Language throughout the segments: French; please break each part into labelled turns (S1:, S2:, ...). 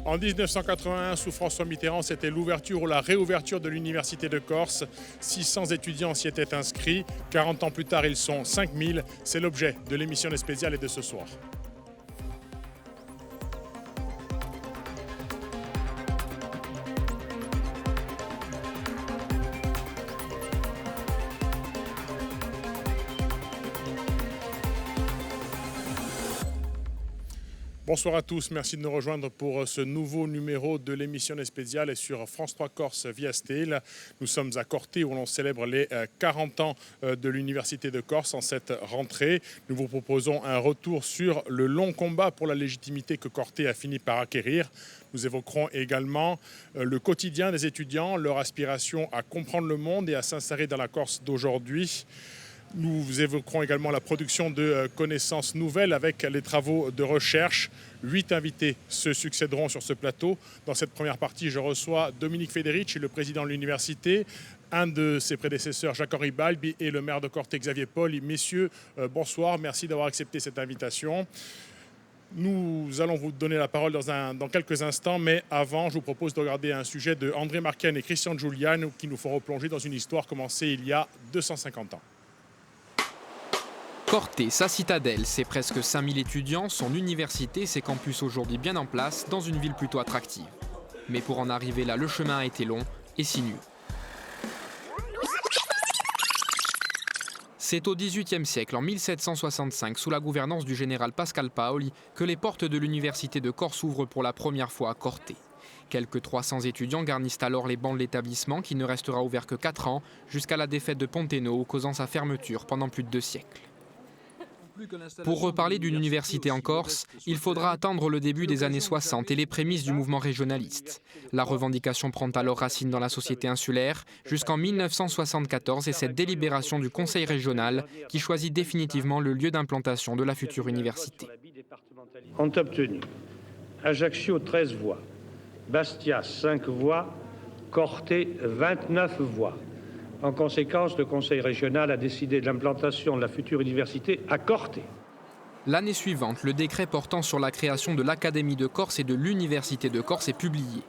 S1: En 1981, sous François Mitterrand, c'était l'ouverture ou la réouverture de l'Université de Corse. 600 étudiants s'y étaient inscrits. 40 ans plus tard, ils sont 5000. C'est l'objet de l'émission des spéciales et de ce soir. Bonsoir à tous, merci de nous rejoindre pour ce nouveau numéro de l'émission des spéciales et sur France 3 Corse via Steel. Nous sommes à Corté où l'on célèbre les 40 ans de l'Université de Corse en cette rentrée. Nous vous proposons un retour sur le long combat pour la légitimité que Corté a fini par acquérir. Nous évoquerons également le quotidien des étudiants, leur aspiration à comprendre le monde et à s'insérer dans la Corse d'aujourd'hui. Nous évoquerons également la production de connaissances nouvelles avec les travaux de recherche. 8 invités se succéderont sur ce plateau. Dans cette première partie, je reçois Dominique Federici, le président de l'université, un de ses prédécesseurs, Jacques-Henri Balbi, et le maire de Corté, Xavier Paul. Messieurs, bonsoir, merci d'avoir accepté cette invitation. Nous allons vous donner la parole dans quelques instants, mais avant, je vous propose de regarder un sujet de André Marquen et Christian Giuliano qui nous font replonger dans une histoire commencée il y a 250 ans.
S2: Corté, sa citadelle, ses presque 5000 étudiants, son université, ses campus aujourd'hui bien en place, dans une ville plutôt attractive. Mais pour en arriver là, le chemin a été long et sinueux. C'est au XVIIIe siècle, en 1765, sous la gouvernance du général Pascal Paoli, que les portes de l'université de Corse s'ouvrent pour la première fois à Corté. Quelques 300 étudiants garnissent alors les bancs de l'établissement qui ne restera ouvert que 4 ans, jusqu'à la défaite de Ponteno, causant sa fermeture pendant plus de 2 siècles. Pour reparler d'une université en Corse, il faudra attendre le début des années 60 et les prémices du mouvement régionaliste. La revendication prend alors racine dans la société insulaire jusqu'en 1974 et cette délibération du Conseil régional qui choisit définitivement le lieu d'implantation de la future université.
S3: Ont obtenu Ajaccio 13 voix, Bastia 5 voix, Corté 29 voix. En conséquence, le Conseil régional a décidé de l'implantation de la future université à Corté.
S2: L'année suivante, le décret portant sur la création de l'Académie de Corse et de l'Université de Corse est publié.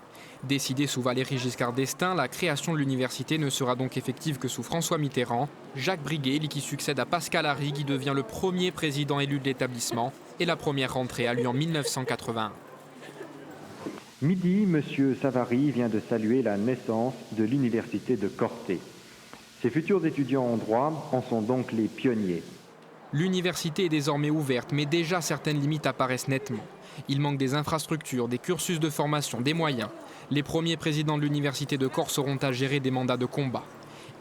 S2: Décidé sous Valéry Giscard d'Estaing, la création de l'université ne sera donc effective que sous François Mitterrand. Jacques Briguet, qui succède à Pascal Harry, qui devient le premier président élu de l'établissement, et la première rentrée a lieu en 1981.
S4: Midi, M. Savary vient de saluer la naissance de l'Université de Corté. Ces futurs étudiants en droit en sont donc les pionniers.
S2: L'université est désormais ouverte, mais déjà certaines limites apparaissent nettement. Il manque des infrastructures, des cursus de formation, des moyens. Les premiers présidents de l'Université de Corse auront à gérer des mandats de combat.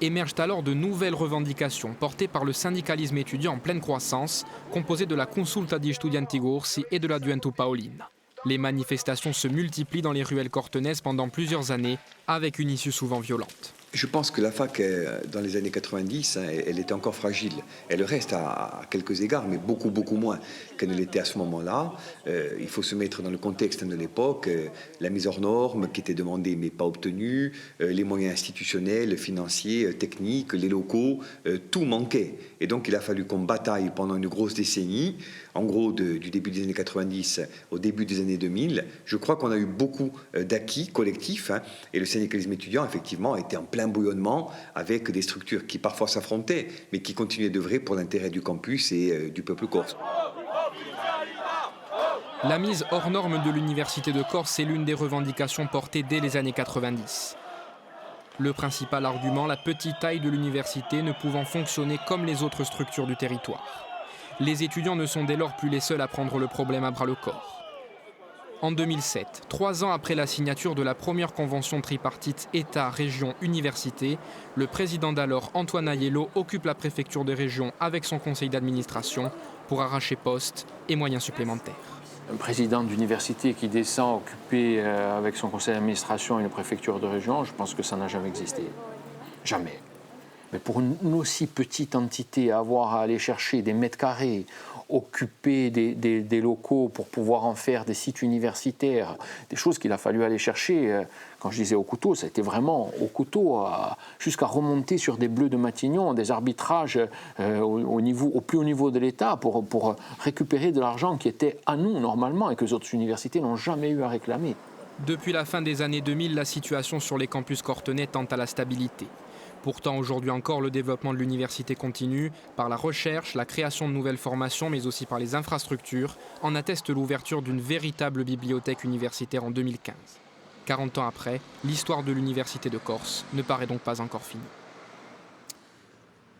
S2: Émergent alors de nouvelles revendications portées par le syndicalisme étudiant en pleine croissance, composé de la Consulta di Studenti Corsi et de la Duentu Paolina. Les manifestations se multiplient dans les ruelles cortenaises pendant plusieurs années, avec une issue souvent violente.
S5: Je pense que la fac, dans les années 90, elle était encore fragile. Elle reste à quelques égards, mais beaucoup moins qu'elle ne l'était à ce moment-là. Il faut se mettre dans le contexte de l'époque, la mise hors norme qui était demandée mais pas obtenue, les moyens institutionnels, financiers, techniques, les locaux, tout manquait. Et donc il a fallu qu'on bataille pendant une grosse décennie, en gros du début des années 90 au début des années 2000. Je crois qu'on a eu beaucoup d'acquis collectifs, et le syndicalisme étudiant, effectivement, était en plein bouillonnement avec des structures qui parfois s'affrontaient, mais qui continuaient d'œuvrer pour l'intérêt du campus et du peuple corse.
S2: La mise hors norme de l'Université de Corse est l'une des revendications portées dès les années 90. Le principal argument, la petite taille de l'université ne pouvant fonctionner comme les autres structures du territoire. Les étudiants ne sont dès lors plus les seuls à prendre le problème à bras-le-corps. En 2007, 3 ans après la signature de la première convention tripartite État-Région-Université, le président d'alors, Antoine Aiello, occupe la préfecture de région avec son conseil d'administration pour arracher postes et moyens supplémentaires.
S6: Un président d'université qui descend occuper avec son conseil d'administration une préfecture de région, je pense que ça n'a jamais existé. Jamais. Mais pour une aussi petite entité, avoir à aller chercher des mètres carrés, occuper des locaux pour pouvoir en faire des sites universitaires, des choses qu'il a fallu aller chercher, quand je disais au couteau, ça a été vraiment au couteau, jusqu'à remonter sur des bleus de Matignon, des arbitrages au plus haut niveau de l'État pour récupérer de l'argent qui était à nous normalement et que les autres universités n'ont jamais eu à réclamer.
S2: Depuis la fin des années 2000, la situation sur les campus cortenais tend à la stabilité. Pourtant, aujourd'hui encore, le développement de l'université continue par la recherche, la création de nouvelles formations, mais aussi par les infrastructures, en atteste l'ouverture d'une véritable bibliothèque universitaire en 2015. 40 ans après, l'histoire de l'Université de Corse ne paraît donc pas encore finie.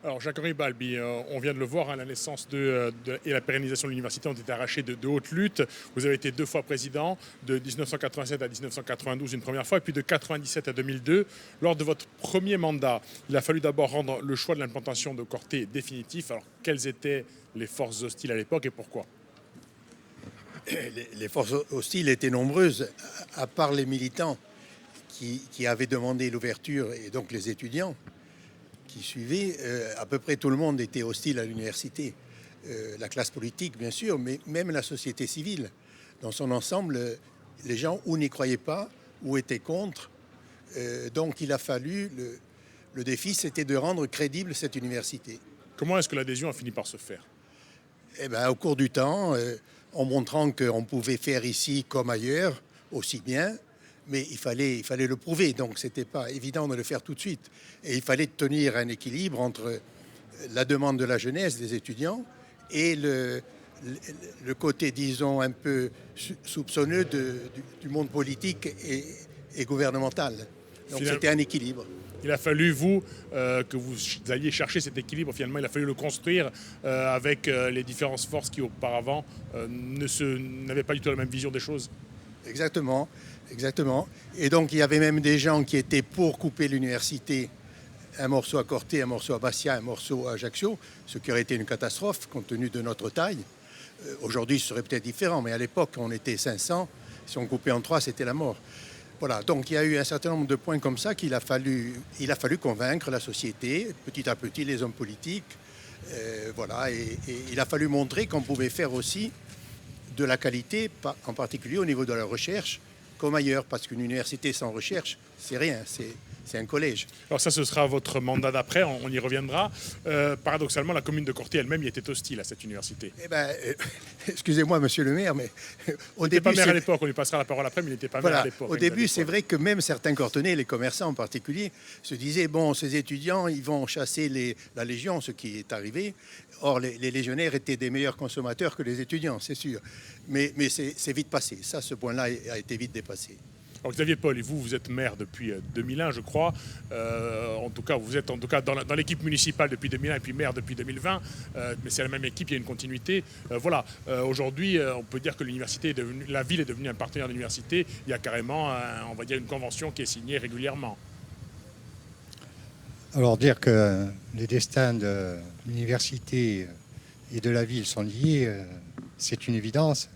S1: Alors Jacques-Henri Balbi, on vient de le voir, la naissance et la pérennisation de l'université ont été arrachées de haute lutte. Vous avez été 2 fois président, de 1987 à 1992 une première fois, et puis de 1997 à 2002. Lors de votre premier mandat, il a fallu d'abord rendre le choix de l'implantation de Corté définitif. Alors quelles étaient les forces hostiles à l'époque et pourquoi ?
S7: Les forces hostiles étaient nombreuses, à part les militants qui avaient demandé l'ouverture, et donc les étudiants qui suivaient, à peu près tout le monde était hostile à l'université. La classe politique, bien sûr, mais même la société civile. Dans son ensemble, les gens ou n'y croyaient pas, ou étaient contre. Donc il a fallu, le défi, c'était de rendre crédible cette université.
S1: Comment est-ce que l'adhésion a fini par se faire ?
S7: Eh bien, au cours du temps, en montrant qu'on pouvait faire ici comme ailleurs, aussi bien, mais il fallait le prouver, donc ce n'était pas évident de le faire tout de suite. Et il fallait tenir un équilibre entre la demande de la jeunesse, des étudiants, et le côté, disons, un peu soupçonneux du monde politique et gouvernemental. Donc c'était un équilibre.
S1: Il a fallu, vous, que vous alliez chercher cet équilibre. Finalement, il a fallu le construire avec les différentes forces qui, auparavant, n'avaient pas du tout la même vision des choses.
S7: Exactement. Et donc, il y avait même des gens qui étaient pour couper l'université, un morceau à Corté, un morceau à Bastia, un morceau à Ajaccio, ce qui aurait été une catastrophe compte tenu de notre taille. Aujourd'hui, ce serait peut-être différent, mais à l'époque, on était 500. Si on coupait en 3, c'était la mort. Voilà, donc il y a eu un certain nombre de points comme ça il a fallu convaincre la société, petit à petit les hommes politiques, et il a fallu montrer qu'on pouvait faire aussi de la qualité, en particulier au niveau de la recherche, comme ailleurs, parce qu'une université sans recherche, c'est rien, c'est un collège.
S1: Alors ça, ce sera votre mandat d'après, on y reviendra. Paradoxalement, la commune de Corté elle-même y était hostile à cette université.
S7: Excusez-moi, monsieur le maire, mais
S1: au début... Il n'était pas maire à l'époque, on lui passera la parole après, mais il n'était pas maire à l'époque.
S7: Au début, c'est vrai que même certains Cortenais, les commerçants en particulier, se disaient, bon, ces étudiants, ils vont chasser la Légion, ce qui est arrivé. Or, les légionnaires étaient des meilleurs consommateurs que les étudiants, c'est sûr. Mais c'est vite passé. Ça, ce point-là a été vite dépassé.
S1: Alors Xavier Paul, et vous êtes maire depuis 2001, je crois. En tout cas, vous êtes dans l'équipe municipale depuis 2001 et puis maire depuis 2020. Mais c'est la même équipe, il y a une continuité. Aujourd'hui, on peut dire que la ville est devenue un partenaire de l'université. Il y a carrément, on va dire, une convention qui est signée régulièrement.
S8: Alors dire que les destins de l'université et de la ville sont liés, c'est une évidence.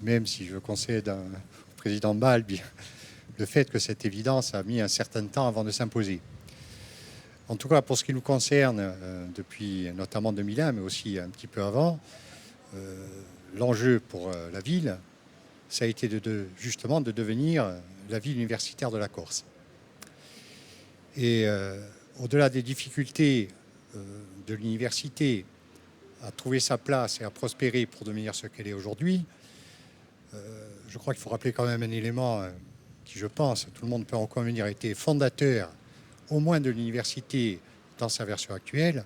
S8: Même si je concède au président Balbi le fait que cette évidence a mis un certain temps avant de s'imposer. En tout cas, pour ce qui nous concerne, depuis notamment 2001, mais aussi un petit peu avant, l'enjeu pour la ville, ça a été justement de devenir la ville universitaire de la Corse. Et au-delà des difficultés de l'université à trouver sa place et à prospérer pour devenir ce qu'elle est aujourd'hui, je crois qu'il faut rappeler quand même un élément qui, je pense, tout le monde peut en convenir, a été fondateur au moins de l'université dans sa version actuelle.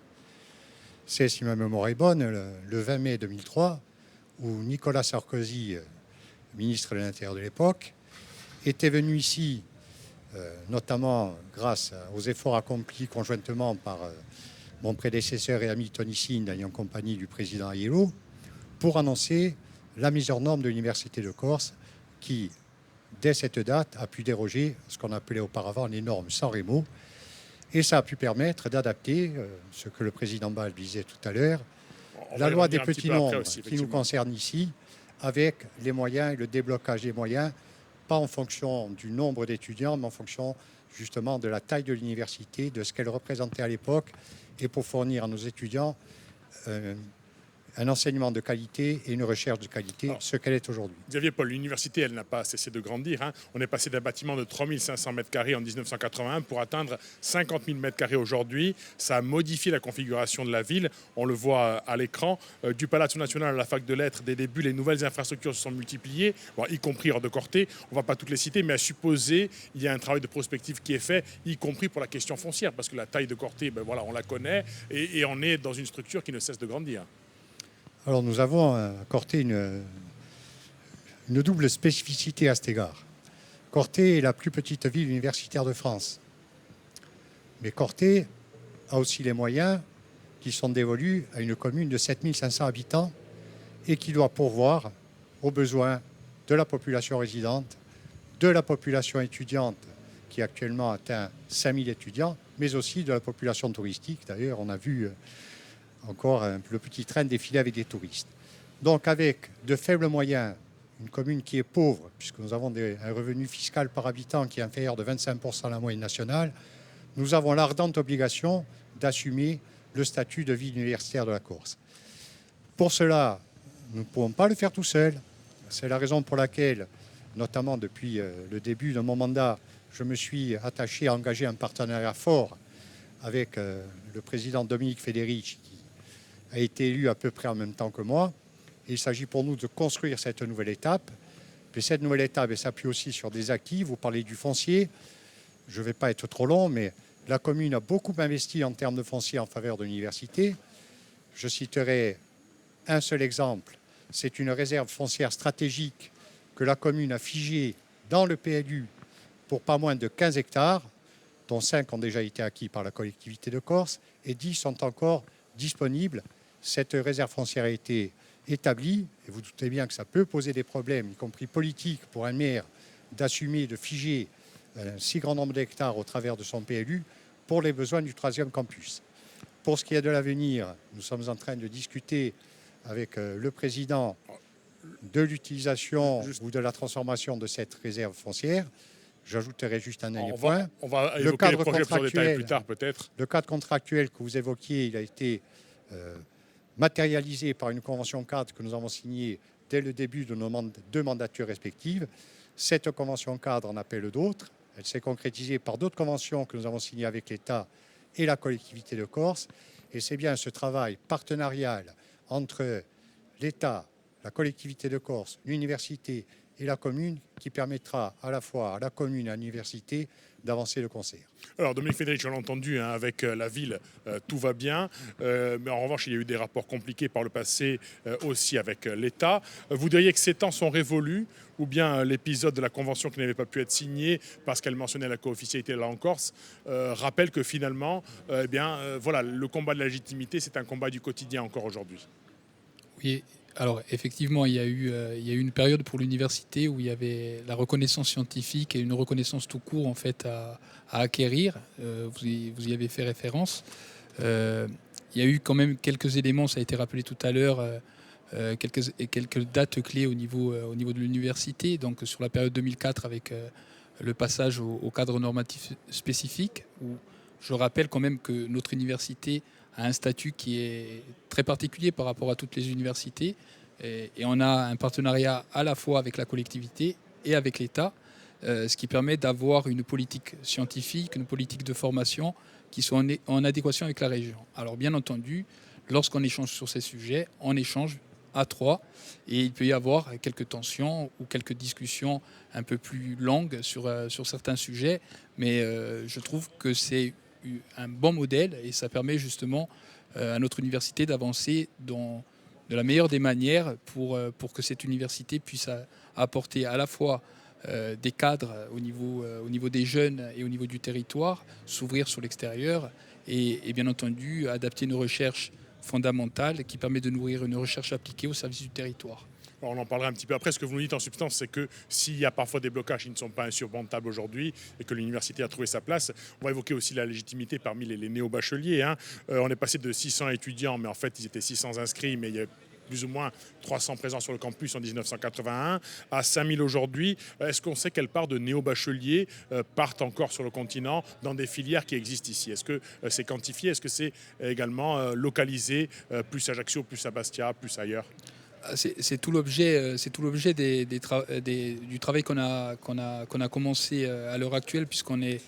S8: C'est, si ma mémoire est bonne, le 20 mai 2003, où Nicolas Sarkozy, ministre de l'Intérieur de l'époque, était venu ici, notamment grâce aux efforts accomplis conjointement par mon prédécesseur et ami Tony Sinde, en compagnie du président Aiello, pour annoncer la mise hors norme de l'Université de Corse, qui, dès cette date, a pu déroger à ce qu'on appelait auparavant les normes San Remo. Et ça a pu permettre d'adapter ce que le président Ball disait tout à l'heure, la loi des petits nombres qui nous concerne ici, avec les moyens et le déblocage des moyens, pas en fonction du nombre d'étudiants, mais en fonction justement de la taille de l'université, de ce qu'elle représentait à l'époque, et pour fournir à nos étudiants un enseignement de qualité et une recherche de qualité, ce qu'elle est aujourd'hui.
S1: Xavier Paul, l'université, elle n'a pas cessé de grandir. On est passé d'un bâtiment de 3500 m² en 1981 pour atteindre 50 000 m² aujourd'hui. Ça a modifié la configuration de la ville. On le voit à l'écran. Du Palazzo National à la fac de lettres, dès le début, les nouvelles infrastructures se sont multipliées, y compris hors de Corté. On ne va pas toutes les citer, mais à supposer, il y a un travail de prospective qui est fait, y compris pour la question foncière, parce que la taille de Corté, on la connaît, et on est dans une structure qui ne cesse de grandir.
S8: Alors nous avons à Corté une double spécificité à cet égard. Corté est la plus petite ville universitaire de France. Mais Corté a aussi les moyens qui sont dévolus à une commune de 7500 habitants et qui doit pourvoir aux besoins de la population résidente, de la population étudiante qui actuellement atteint 5000 étudiants, mais aussi de la population touristique. D'ailleurs, on a vu encore le petit train défiler avec des touristes. Donc avec de faibles moyens, une commune qui est pauvre, puisque nous avons un revenu fiscal par habitant qui est inférieur de 25% à la moyenne nationale, nous avons l'ardente obligation d'assumer le statut de ville universitaire de la Corse. Pour cela, nous ne pouvons pas le faire tout seul. C'est la raison pour laquelle, notamment depuis le début de mon mandat, je me suis attaché à engager un partenariat fort avec le président Dominique Federici, qui a été élu à peu près en même temps que moi. Et il s'agit pour nous de construire cette nouvelle étape. Et cette nouvelle étape s'appuie aussi sur des acquis. Vous parlez du foncier. Je ne vais pas être trop long, mais la commune a beaucoup investi en termes de foncier en faveur de l'université. Je citerai un seul exemple. C'est une réserve foncière stratégique que la commune a figée dans le PLU pour pas moins de 15 hectares, dont 5 ont déjà été acquis par la collectivité de Corse et 10 sont encore disponibles. Cette réserve foncière a été établie, et vous doutez bien que ça peut poser des problèmes, y compris politiques, pour un maire d'assumer, de figer un si grand nombre d'hectares au travers de son PLU pour les besoins du 3e campus. Pour ce qui est de l'avenir, nous sommes en train de discuter avec le président de l'utilisation ou de la transformation de cette réserve foncière. J'ajouterai juste un dernier point.
S1: On va évoquer les projets plus en détail plus tard, peut-être.
S8: Le cadre contractuel que vous évoquiez, il a été matérialisé par une convention cadre que nous avons signée dès le début de nos deux mandatures respectives. Cette convention cadre en appelle d'autres. Elle s'est concrétisée par d'autres conventions que nous avons signées avec l'État et la collectivité de Corse. Et c'est bien ce travail partenarial entre l'État, la collectivité de Corse, l'université et la commune qui permettra à la fois à la commune et à l'université d'avancer de concert.
S1: Alors Dominique Federici, on l'a entendu, avec la ville, tout va bien. Mais en revanche, il y a eu des rapports compliqués par le passé aussi avec l'État. Vous diriez que ces temps sont révolus, ou bien l'épisode de la convention qui n'avait pas pu être signée parce qu'elle mentionnait la co-officialité là en Corse rappelle que finalement, le combat de la légitimité, c'est un combat du quotidien encore aujourd'hui.
S9: Oui. Alors effectivement, il y a eu une période pour l'université où il y avait la reconnaissance scientifique et une reconnaissance tout court en fait à acquérir. Vous y avez fait référence. Il y a eu quand même quelques éléments, ça a été rappelé tout à l'heure, quelques dates clés au niveau de l'université. Donc sur la période 2004 avec le passage au cadre normatif spécifique, où je rappelle quand même que notre université a un statut qui est très particulier par rapport à toutes les universités. Et on a un partenariat à la fois avec la collectivité et avec l'État, ce qui permet d'avoir une politique scientifique, une politique de formation qui soit en adéquation avec la région. Alors bien entendu, lorsqu'on échange sur ces sujets, on échange à trois et il peut y avoir quelques tensions ou quelques discussions un peu plus longues sur certains sujets, mais je trouve que c'est un bon modèle et ça permet justement à notre université d'avancer de la meilleure des manières pour que cette université puisse apporter à la fois des cadres au niveau des jeunes et au niveau du territoire, s'ouvrir sur l'extérieur et bien entendu adapter une recherche fondamentale qui permet de nourrir une recherche appliquée au service du territoire.
S1: Alors on en parlera un petit peu après. Ce que vous nous dites en substance, c'est que s'il y a parfois des blocages qui ne sont pas insurmontables aujourd'hui et que l'université a trouvé sa place, on va évoquer aussi la légitimité parmi les néo-bacheliers. On est passé de 600 étudiants, mais en fait ils étaient 600 inscrits, mais il y avait plus ou moins 300 présents sur le campus en 1981, à 5000 aujourd'hui. Est-ce qu'on sait quelle part de néo-bacheliers partent encore sur le continent dans des filières qui existent ici? Est-ce que c'est quantifié? Est-ce que c'est également localisé, plus à Ajaccio, plus à Bastia, plus ailleurs?
S9: C'est tout l'objet du travail qu'on a commencé à l'heure actuelle, puisqu'on est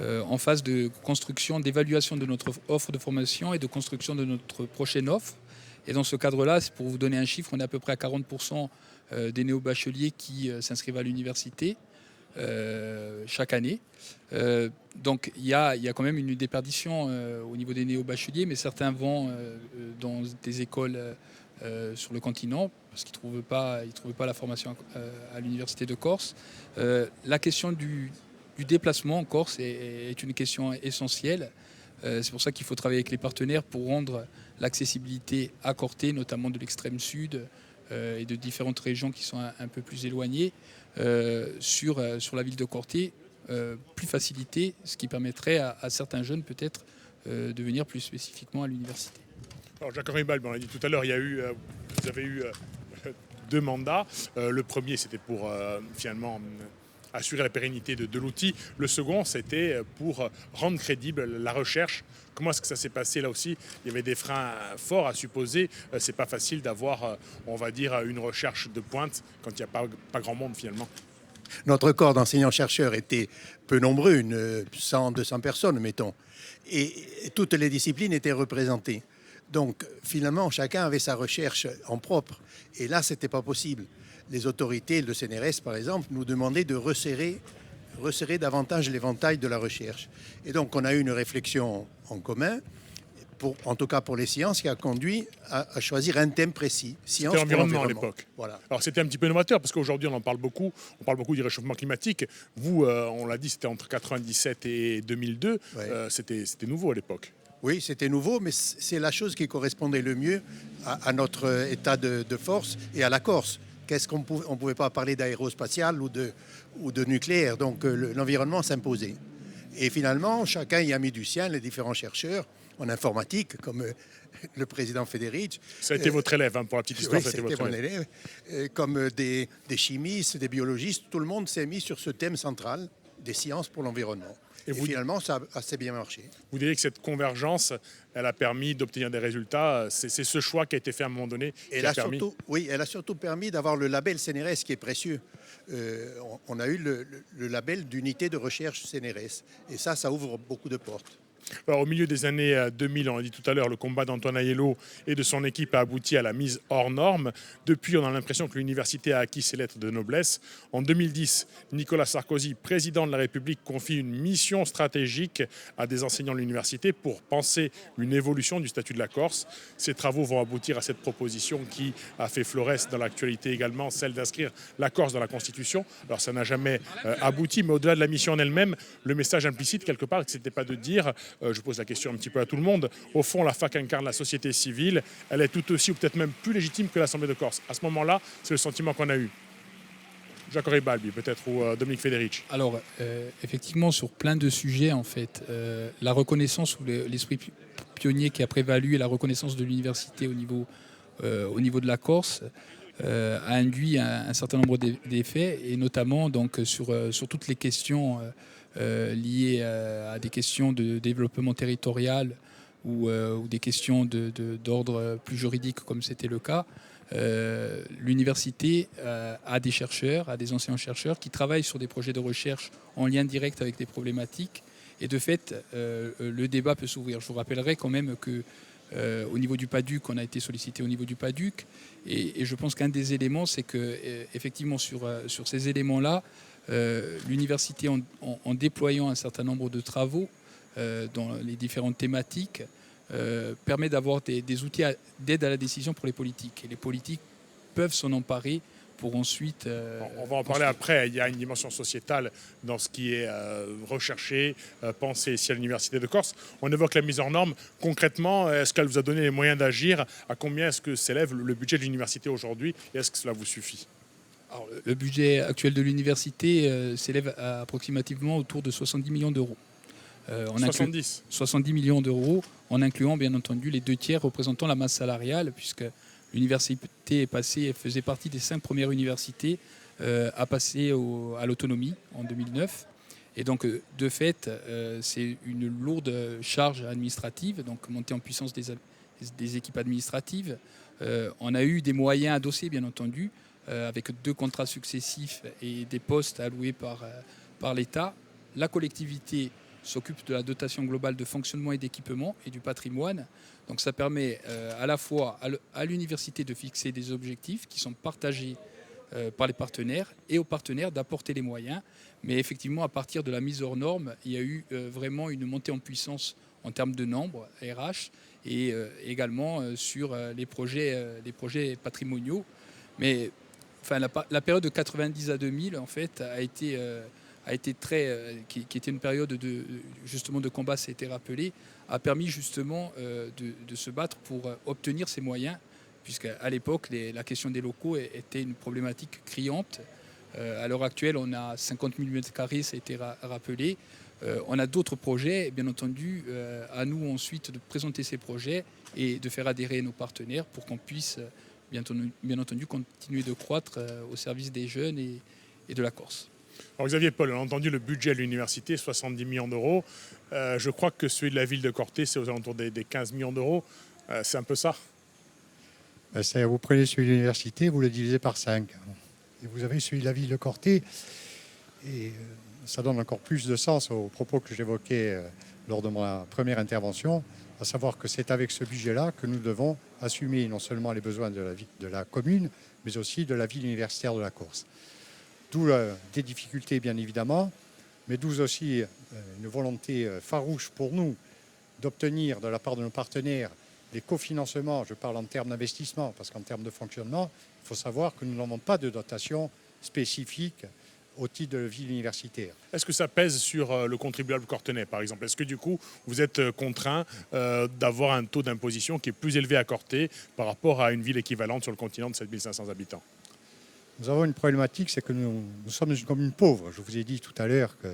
S9: en phase de construction, d'évaluation de notre offre de formation et de construction de notre prochaine offre. Et dans ce cadre-là, pour vous donner un chiffre, on est à peu près à 40% des néo-bacheliers qui s'inscrivent à l'université chaque année. Donc il y a quand même une déperdition au niveau des néo-bacheliers, mais certains vont dans des écoles sur le continent parce qu'ils ne trouvent pas la formation à l'université de Corse. La question du déplacement en Corse est une question essentielle. C'est pour ça qu'il faut travailler avec les partenaires pour rendre l'accessibilité à Corté, notamment de l'extrême sud et de différentes régions qui sont un peu plus éloignées, sur la ville de Corté, plus facilitée, ce qui permettrait à certains jeunes peut-être de venir plus spécifiquement à l'université.
S1: Alors Jacques-Henri Balb, on l'a dit tout à l'heure, vous avez eu 2 mandats. Le premier, c'était pour finalement assurer la pérennité de l'outil. Le second, c'était pour rendre crédible la recherche. Comment est-ce que ça s'est passé là aussi? Il y avait des freins forts à supposer. C'est pas facile d'avoir, on va dire, une recherche de pointe quand il n'y a pas grand monde finalement.
S7: Notre corps d'enseignants-chercheurs était peu nombreux, 100, 200 personnes, mettons. Et toutes les disciplines étaient représentées. Donc, finalement, chacun avait sa recherche en propre. Et là, ce n'était pas possible. Les autorités, le CNRS, par exemple, nous demandaient de resserrer davantage l'éventail de la recherche. Et donc, on a eu une réflexion en commun, en tout cas pour les sciences, qui a conduit à choisir un thème précis.
S1: C'était l'environnement à l'époque.
S7: Voilà.
S1: Alors, c'était un petit peu novateur, parce qu'aujourd'hui, on en parle beaucoup. On parle beaucoup du réchauffement climatique. Vous, on l'a dit, c'était entre 1997 et 2002. Ouais. C'était nouveau à l'époque.
S7: Oui, c'était nouveau, mais c'est la chose qui correspondait le mieux à notre état de force et à la Corse. On ne pouvait pas parler d'aérospatial ou de nucléaire, donc l'environnement s'imposait. Et finalement, chacun y a mis du sien, les différents chercheurs en informatique, comme le président Federici.
S1: Ça a été votre élève, hein, pour la petite histoire.
S7: Oui, c'était mon élève. Comme des chimistes, des biologistes, tout le monde s'est mis sur ce thème central des sciences pour l'environnement. Et finalement, ça a assez bien marché.
S1: Vous diriez que cette convergence, elle a permis d'obtenir des résultats. C'est ce choix qui a été fait à un moment donné.
S7: Elle a surtout permis d'avoir le label CNRS qui est précieux. On a eu le label d'unité de recherche CNRS. Et ça ouvre beaucoup de portes.
S1: Alors, au milieu des années 2000, on l'a dit tout à l'heure, le combat d'Antoine Aiello et de son équipe a abouti à la mise hors norme. Depuis, on a l'impression que l'université a acquis ses lettres de noblesse. En 2010, Nicolas Sarkozy, président de la République, confie une mission stratégique à des enseignants de l'université pour penser une évolution du statut de la Corse. Ces travaux vont aboutir à cette proposition qui a fait florès dans l'actualité également, celle d'inscrire la Corse dans la Constitution. Alors, ça n'a jamais abouti, mais au-delà de la mission en elle-même, le message implicite, quelque part, ce n'était pas de dire... je pose la question un petit peu à tout le monde. Au fond, la fac incarne la société civile. Elle est tout aussi, ou peut-être même plus légitime que l'Assemblée de Corse. À ce moment-là, c'est le sentiment qu'on a eu. Jacques-Henri Balbi, peut-être, ou Dominique Federici.
S9: Alors, effectivement, sur plein de sujets, en fait, la reconnaissance ou l'esprit pionnier qui a prévalu et la reconnaissance de l'université au niveau de la Corse a induit un certain nombre d'effets, et notamment donc, sur toutes les questions liées à des questions de développement territorial ou des questions d'ordre plus juridique, comme c'était le cas. L'université a des chercheurs, a des enseignants-chercheurs qui travaillent sur des projets de recherche en lien direct avec des problématiques. Et de fait, le débat peut s'ouvrir. Je vous rappellerai quand même que au niveau du PADUC, on a été sollicité au niveau du PADUC. Et je pense qu'un des éléments, c'est que effectivement sur ces éléments-là, l'université, en déployant un certain nombre de travaux dans les différentes thématiques, permet d'avoir des outils d'aide à la décision pour les politiques. Et les politiques peuvent s'en emparer pour ensuite...
S1: on va en parler après. Il y a une dimension sociétale dans ce qui est recherché, pensé ici à l'Université de Corse. On évoque la mise en norme. Concrètement, est-ce qu'elle vous a donné les moyens d'agir? À combien est-ce que s'élève le budget de l'université aujourd'hui? Et est-ce que cela vous suffit?
S9: Alors, le budget actuel de l'université s'élève à approximativement autour de 70 millions d'euros.
S1: 70
S9: millions d'euros, en incluant bien entendu les 2 tiers représentant la masse salariale, puisque l'université faisait partie des 5 premières universités à passer à l'autonomie en 2009. Et donc, de fait, c'est une lourde charge administrative, donc montée en puissance des équipes administratives. On a eu des moyens adossés, bien entendu, avec 2 contrats successifs et des postes alloués par l'État. La collectivité s'occupe de la dotation globale de fonctionnement et d'équipement et du patrimoine. Donc ça permet à la fois à l'université de fixer des objectifs qui sont partagés par les partenaires et aux partenaires d'apporter les moyens. Mais effectivement, à partir de la mise hors norme, il y a eu vraiment une montée en puissance en termes de nombre RH et également sur les projets patrimoniaux. Mais enfin, la période de 90 à 2000 en fait a été qui était une période de combat, ça a été rappelé, a permis justement de se battre pour obtenir ces moyens, puisqu'à l'époque, la question des locaux était une problématique criante. À l'heure actuelle, on a 50 000 m², ça a été rappelé. On a d'autres projets, bien entendu, à nous ensuite de présenter ces projets et de faire adhérer nos partenaires pour qu'on puisse, bien entendu, continuer de croître au service des jeunes et de la Corse.
S1: Alors Xavier Paul, on a entendu le budget de l'université, 70 millions d'euros. Je crois que celui de la ville de Corté, c'est aux alentours des 15 millions d'euros. C'est un peu ça?
S8: Vous prenez celui de l'université, vous le divisez par 5. Et vous avez celui de la ville de Corté. Et ça donne encore plus de sens aux propos que j'évoquais lors de ma première intervention, à savoir que c'est avec ce budget-là que nous devons assumer non seulement les besoins de la commune, mais aussi de la ville universitaire de la Corse. D'où des difficultés, bien évidemment, mais d'où aussi une volonté farouche pour nous d'obtenir de la part de nos partenaires des cofinancements. Je parle en termes d'investissement, parce qu'en termes de fonctionnement, il faut savoir que nous n'avons pas de dotation spécifique au titre de ville universitaire.
S1: Est-ce que ça pèse sur le contribuable cortenais, par exemple? Est-ce que du coup, vous êtes contraint d'avoir un taux d'imposition qui est plus élevé à Corté par rapport à une ville équivalente sur le continent de 7500 habitants?
S8: Nous avons une problématique, c'est que nous sommes une commune pauvre. Je vous ai dit tout à l'heure que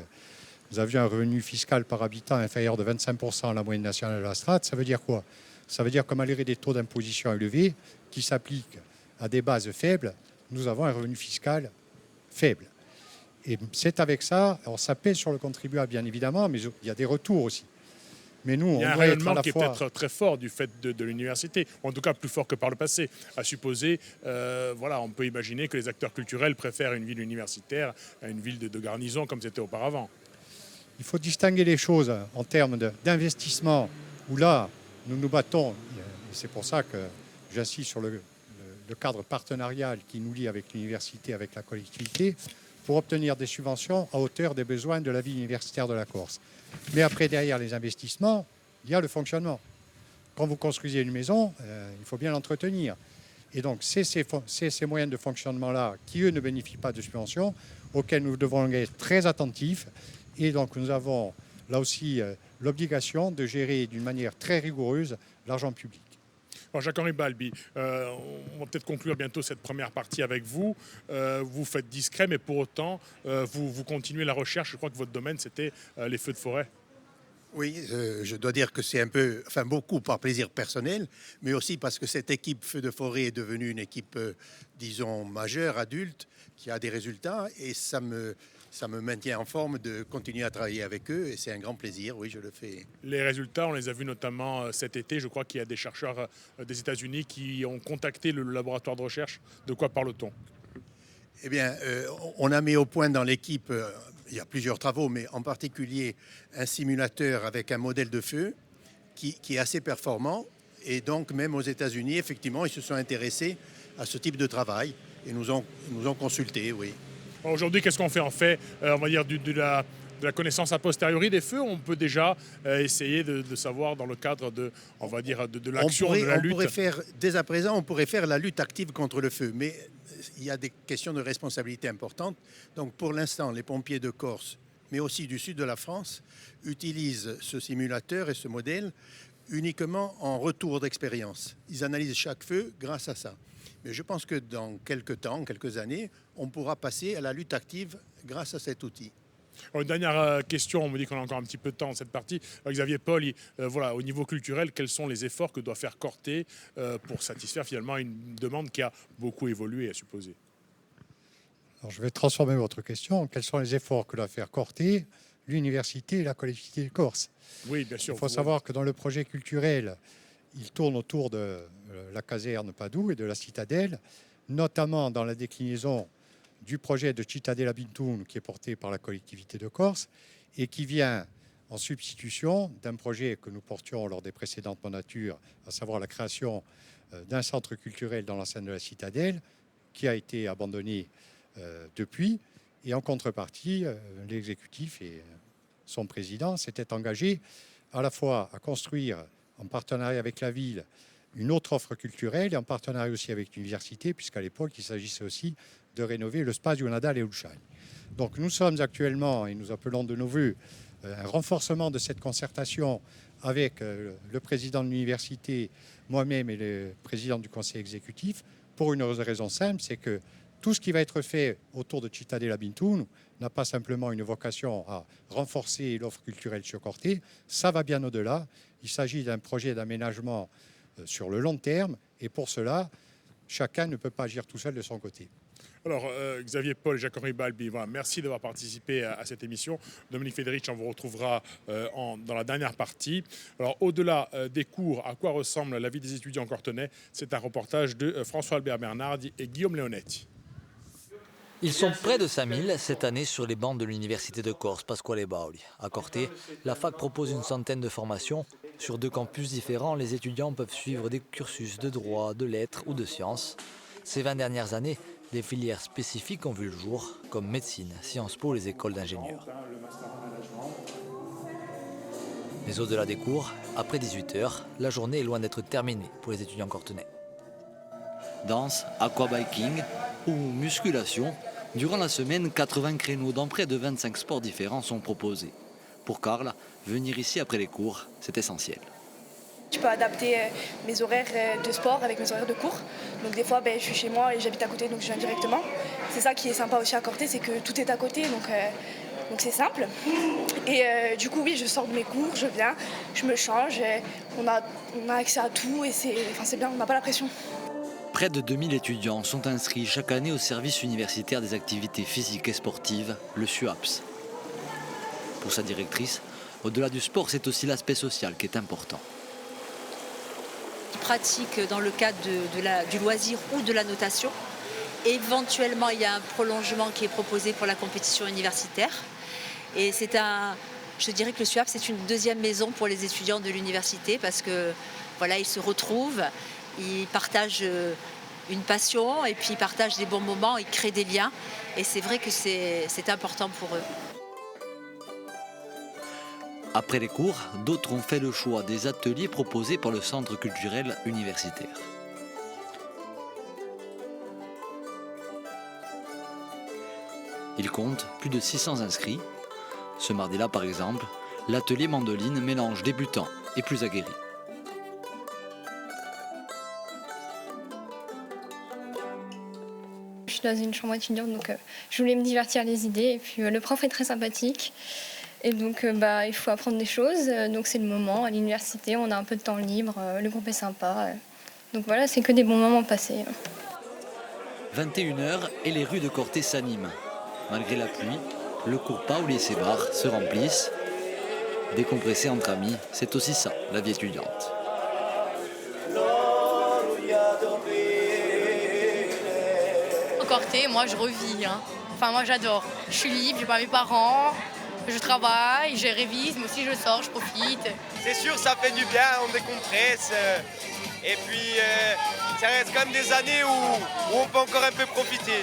S8: nous avions un revenu fiscal par habitant inférieur de 25% à la moyenne nationale de la strate. Ça veut dire quoi? Ça veut dire que malgré des taux d'imposition élevés qui s'appliquent à des bases faibles, nous avons un revenu fiscal faible. Et c'est avec ça, alors ça pèse sur le contribuable bien évidemment, mais il y a des retours aussi. Mais nous,
S1: il y a un rayonnement qui est peut-être très fort du fait de l'université, ou en tout cas plus fort que par le passé. À supposer, on peut imaginer que les acteurs culturels préfèrent une ville universitaire à une ville de garnison comme c'était auparavant.
S8: Il faut distinguer les choses en termes d'investissement, où là, nous nous battons, et c'est pour ça que j'insiste sur le cadre partenarial qui nous lie avec l'université, avec la collectivité, pour obtenir des subventions à hauteur des besoins de la vie universitaire de la Corse. Mais après, derrière les investissements, il y a le fonctionnement. Quand vous construisez une maison, il faut bien l'entretenir. Et donc, c'est ces moyens de fonctionnement-là qui, eux, ne bénéficient pas de subventions, auxquels nous devons être très attentifs. Et donc, nous avons là aussi l'obligation de gérer d'une manière très rigoureuse l'argent public.
S1: Alors Jacques-Henri Balbi, on va peut-être conclure bientôt cette première partie avec vous. Vous faites discret, mais pour autant, vous continuez la recherche. Je crois que votre domaine, c'était les feux de forêt.
S7: Oui, je dois dire que c'est beaucoup par plaisir personnel, mais aussi parce que cette équipe Feux de forêt est devenue une équipe, disons, majeure, adulte, qui a des résultats, et ça me maintient en forme de continuer à travailler avec eux, et c'est un grand plaisir, oui, je le fais.
S1: Les résultats, on les a vus notamment cet été. Je crois qu'il y a des chercheurs des États-Unis qui ont contacté le laboratoire de recherche. De quoi parle-t-on?
S7: Eh bien, on a mis au point dans l'équipe, il y a plusieurs travaux, mais en particulier un simulateur avec un modèle de feu qui est assez performant. Et donc, même aux États-Unis, effectivement, ils se sont intéressés à ce type de travail et nous ont consultés, oui.
S1: Aujourd'hui, qu'est-ce qu'on fait? On fait, on va dire, de la connaissance a posteriori des feux. On peut déjà essayer de savoir dans le cadre de, on va dire, de l'action, de la lutte.
S7: Dès à présent, on pourrait faire la lutte active contre le feu, mais il y a des questions de responsabilité importantes. Donc, pour l'instant, les pompiers de Corse, mais aussi du sud de la France, utilisent ce simulateur et ce modèle uniquement en retour d'expérience. Ils analysent chaque feu grâce à ça. Mais je pense que dans quelques temps, quelques années, on pourra passer à la lutte active grâce à cet outil.
S1: Alors, une dernière question, on me dit qu'on a encore un petit peu de temps dans cette partie. Xavier Paul, voilà, au niveau culturel, quels sont les efforts que doit faire Corté pour satisfaire finalement une demande qui a beaucoup évolué, à supposer?
S8: Alors, je vais transformer votre question. Quels sont les efforts que doit faire Corté, l'université et la collectivité de Corse?
S1: Oui, bien sûr.
S8: Il faut savoir que dans le projet culturel, il tourne autour de la caserne Padoue et de la citadelle, notamment dans la déclinaison du projet de Cittadella Bintoun qui est porté par la collectivité de Corse et qui vient en substitution d'un projet que nous portions lors des précédentes mandatures, à savoir la création d'un centre culturel dans l'enceinte de la citadelle qui a été abandonné depuis. Et en contrepartie, l'exécutif et son président s'étaient engagés à la fois à construire, en partenariat avec la ville, une autre offre culturelle et en partenariat aussi avec l'université, puisqu'à l'époque, il s'agissait aussi de rénover le Spazio Nadal et Ulciani. Donc nous sommes actuellement, et nous appelons de nos voeux, un renforcement de cette concertation avec le président de l'université, moi-même et le président du conseil exécutif, pour une raison simple, c'est que tout ce qui va être fait autour de Cittadella Bintoun n'a pas simplement une vocation à renforcer l'offre culturelle sur Corté, ça va bien au-delà. Il s'agit d'un projet d'aménagement sur le long terme, et pour cela, chacun ne peut pas agir tout seul de son côté.
S1: Alors, Xavier Paul, Jacques-Henri Balbi, voilà, merci d'avoir participé à cette émission. Dominique Fédéric, on vous retrouvera dans la dernière partie. Alors, au-delà des cours, à quoi ressemble la vie des étudiants cortenais? C'est un reportage de François-Albert Bernardi et Guillaume Leonetti.
S10: Ils sont près de 5000 cette année sur les bancs de l'Université de Corse, Pasquale Bauli. À Corté, la fac propose une centaine de formations. Sur 2 campus différents, les étudiants peuvent suivre des cursus de droit, de lettres ou de sciences. Ces 20 dernières années, des filières spécifiques ont vu le jour, comme médecine, Sciences Po, les écoles d'ingénieurs. Mais au-delà des cours, après 18h, la journée est loin d'être terminée pour les étudiants cortenais. Danse, aquabiking ou musculation, durant la semaine, 80 créneaux dans près de 25 sports différents sont proposés. Pour Karl, venir ici après les cours, c'est essentiel.
S11: Je peux adapter mes horaires de sport avec mes horaires de cours. Donc des fois, je suis chez moi et j'habite à côté, donc je viens directement. C'est ça qui est sympa aussi à Corté, c'est que tout est à côté, donc c'est simple. Et du coup, oui, je sors de mes cours, je viens, je me change, on a accès à tout et c'est bien, on n'a pas la pression.
S10: Près de 2000 étudiants sont inscrits chaque année au service universitaire des activités physiques et sportives, le SUAPS. Pour sa directrice, au-delà du sport, c'est aussi l'aspect social qui est important.
S12: Pratique dans le cadre du loisir ou de la notation. Éventuellement, il y a un prolongement qui est proposé pour la compétition universitaire. Et je dirais que le SUAP, c'est une deuxième maison pour les étudiants de l'université parce que voilà, ils se retrouvent, ils partagent une passion et puis ils partagent des bons moments, ils créent des liens. Et c'est vrai que c'est important pour eux.
S10: Après les cours, d'autres ont fait le choix des ateliers proposés par le centre culturel universitaire. Il compte plus de 600 inscrits. Ce mardi-là, par exemple, l'atelier mandoline mélange débutants et plus aguerris.
S13: Je suis dans une chambre étudiante, donc je voulais me divertir les idées. Et puis le prof est très sympathique. Et donc, il faut apprendre des choses. Donc, c'est le moment. À l'université, on a un peu de temps libre. Le groupe est sympa. Donc, voilà, c'est que des bons moments passés.
S10: 21h et les rues de Corté s'animent. Malgré la pluie, le cours Paoli et ses bars se remplissent. Décompresser entre amis, c'est aussi ça, la vie étudiante.
S14: Au Corté, moi, je revis. Enfin, moi, j'adore. Je suis libre, j'ai pas mes parents. Je travaille, je révise, mais aussi je sors, je profite.
S15: C'est sûr, ça fait du bien, on décompresse. Et puis, ça reste quand même des années où on peut encore un peu profiter.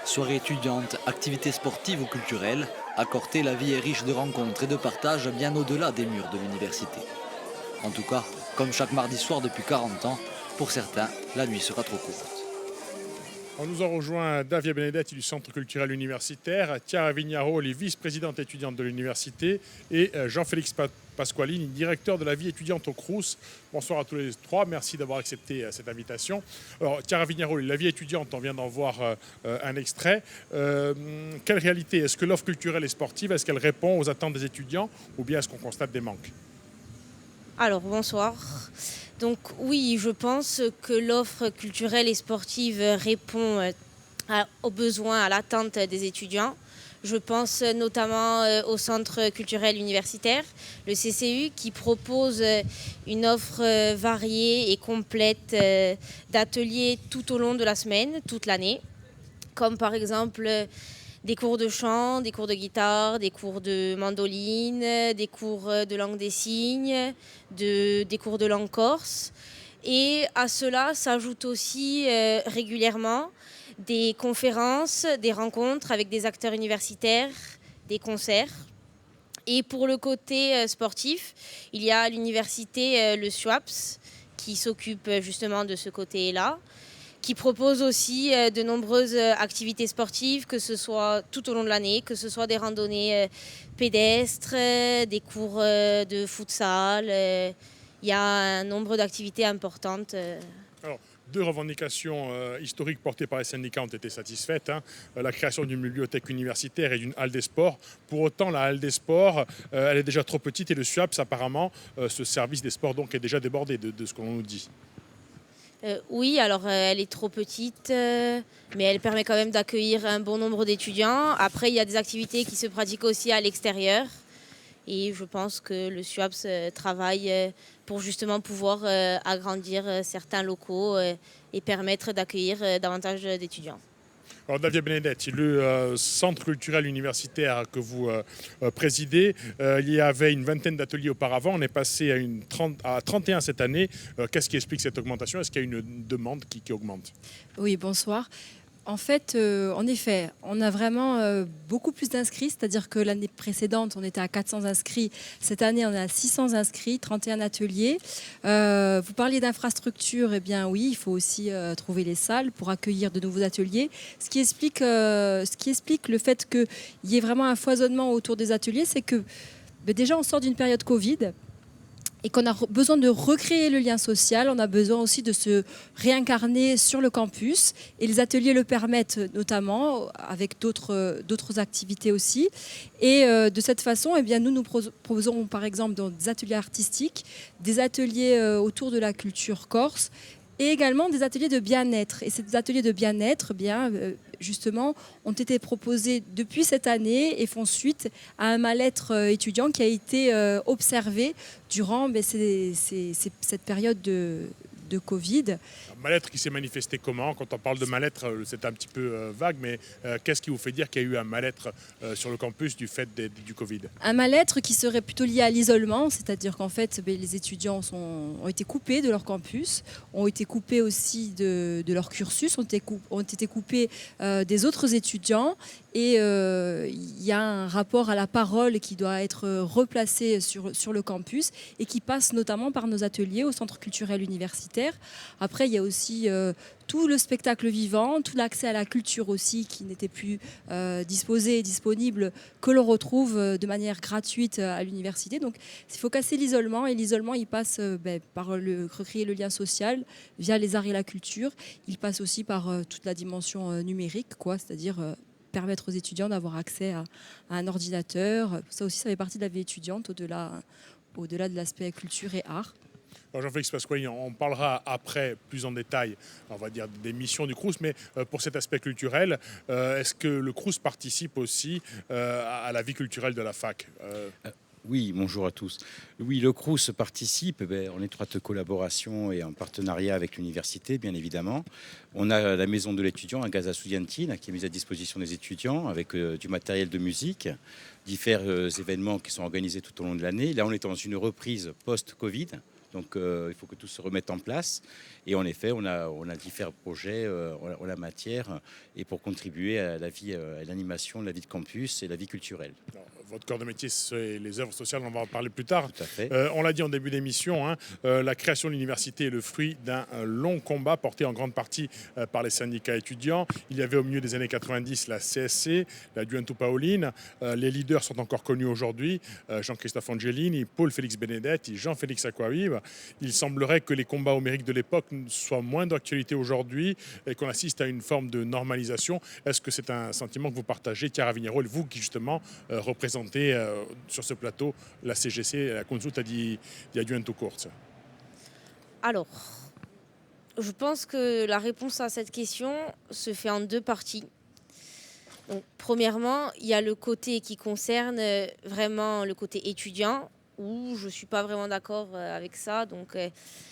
S10: Soirée étudiante, activités sportives ou culturelles, à Corté, la vie est riche de rencontres et de partages bien au-delà des murs de l'université. En tout cas, comme chaque mardi soir depuis 40 ans, pour certains, la nuit sera trop courte.
S1: On nous a rejoint Davia Benedetti du Centre culturel universitaire, Chiara Vignaroli, vice-présidente étudiante de l'université, et Jean-Félix Pasqualini, directeur de la vie étudiante au Crous. Bonsoir à tous les trois, merci d'avoir accepté cette invitation. Alors, Chiara Vignaroli, la vie étudiante, on vient d'en voir un extrait. Quelle réalité? Est-ce que l'offre culturelle et sportive, est-ce qu'elle répond aux attentes des étudiants ou bien est-ce qu'on constate des manques?
S16: Alors, bonsoir. Donc oui, je pense que l'offre culturelle et sportive répond aux besoins, à l'attente des étudiants. Je pense notamment au Centre culturel universitaire, le CCU, qui propose une offre variée et complète d'ateliers tout au long de la semaine, toute l'année, comme par exemple des cours de chant, des cours de guitare, des cours de mandoline, des cours de langue des signes, des cours de langue corse. Et à cela s'ajoutent aussi régulièrement des conférences, des rencontres avec des acteurs universitaires, des concerts. Et pour le côté sportif, il y a à l'université le SUAPS qui s'occupe justement de ce côté-là, qui propose aussi de nombreuses activités sportives, que ce soit tout au long de l'année, que ce soit des randonnées pédestres, des cours de futsal. Il y a un nombre d'activités importantes.
S1: Alors, deux revendications historiques portées par les syndicats ont été satisfaites. La création d'une bibliothèque universitaire et d'une halle des sports. Pour autant, la halle des sports, elle est déjà trop petite et le SUAPS, apparemment, ce service des sports donc, est déjà débordé de ce qu'on nous dit.
S16: Oui, alors elle est trop petite, mais elle permet quand même d'accueillir un bon nombre d'étudiants. Après, il y a des activités qui se pratiquent aussi à l'extérieur. Et je pense que le SUAPS travaille pour justement pouvoir agrandir certains locaux et permettre d'accueillir davantage d'étudiants.
S1: Alors Davia Benedetti, le centre culturel universitaire que vous présidez, il y avait une vingtaine d'ateliers auparavant, on est passé à 31 cette année. Qu'est-ce qui explique cette augmentation? Est-ce qu'il y a une demande qui augmente?
S17: Oui, bonsoir. En fait, en effet, on a vraiment beaucoup plus d'inscrits, c'est-à-dire que l'année précédente, on était à 400 inscrits. Cette année, on est à 600 inscrits, 31 ateliers. Vous parliez d'infrastructures, eh bien oui, il faut aussi trouver les salles pour accueillir de nouveaux ateliers. Ce qui explique le fait qu'il y ait vraiment un foisonnement autour des ateliers, c'est que déjà, on sort d'une période Covid. Et qu'on a besoin de recréer le lien social, on a besoin aussi de se réincarner sur le campus. Et les ateliers le permettent notamment, avec d'autres activités aussi. Et de cette façon, eh bien, nous proposons par exemple dans des ateliers artistiques, des ateliers autour de la culture corse, et également des ateliers de bien-être. Et ces ateliers de bien-être, justement, ont été proposés depuis cette année et font suite à un mal-être étudiant qui a été observé durant cette période de Covid.
S1: Mal-être qui s'est manifesté comment? Quand on parle de mal-être, c'est un petit peu vague, mais qu'est-ce qui vous fait dire qu'il y a eu un mal-être sur le campus du fait du Covid?
S17: Un mal-être qui serait plutôt lié à l'isolement, c'est-à-dire qu'en fait, les étudiants ont été coupés de leur campus, ont été coupés aussi de leur cursus, ont été coupés des autres étudiants. Et il y a un rapport à la parole qui doit être replacé sur le campus et qui passe notamment par nos ateliers au Centre culturel universitaire. Après, il y a aussi tout le spectacle vivant, tout l'accès à la culture aussi qui n'était plus disposé et disponible, que l'on retrouve de manière gratuite à l'université. Donc il faut casser l'isolement, et l'isolement il passe par recréer le lien social via les arts et la culture. Il passe aussi par toute la dimension numérique, c'est-à-dire permettre aux étudiants d'avoir accès à un ordinateur. Ça aussi, ça fait partie de la vie étudiante, au-delà de l'aspect culture et art.
S1: Jean-Félix Pasqualini, on parlera après plus en détail, on va dire, des missions du Crous, mais pour cet aspect culturel, est-ce que le Crous participe aussi à la vie culturelle de la fac?
S18: Oui, bonjour à tous. Oui, le Crous participe en étroite collaboration et en partenariat avec l'université, bien évidemment. On a la maison de l'étudiant à Gaza Studiantina qui est mise à disposition des étudiants avec du matériel de musique, différents événements qui sont organisés tout au long de l'année. Là, on est dans une reprise post-Covid. Donc il faut que tout se remette en place. Et en effet, on a différents projets en la matière et pour contribuer à la vie, à l'animation de la vie de campus et la vie culturelle.
S1: Alors, votre corps de métier, c'est les œuvres sociales, on va en parler plus tard.
S18: Tout à fait.
S1: On l'a dit en début d'émission, la création de l'université est le fruit d'un long combat porté en grande partie par les syndicats étudiants. Il y avait au milieu des années 90 la CSC, la Juventud Paolin. Les leaders sont encore connus aujourd'hui, Jean-Christophe Angelini, Paul-Félix Benedetti, Jean-Félix Acquaviva. Il semblerait que les combats homériques de l'époque soient moins d'actualité aujourd'hui et qu'on assiste à une forme de normalisation. Est-ce que c'est un sentiment que vous partagez, Chiara Vignerol, vous qui justement représentez sur ce plateau la CGC, la Consulta di Juventud Corsa?
S16: Alors, je pense que la réponse à cette question se fait en deux parties. Donc, premièrement, il y a le côté qui concerne vraiment le côté étudiant, où je ne suis pas vraiment d'accord avec ça.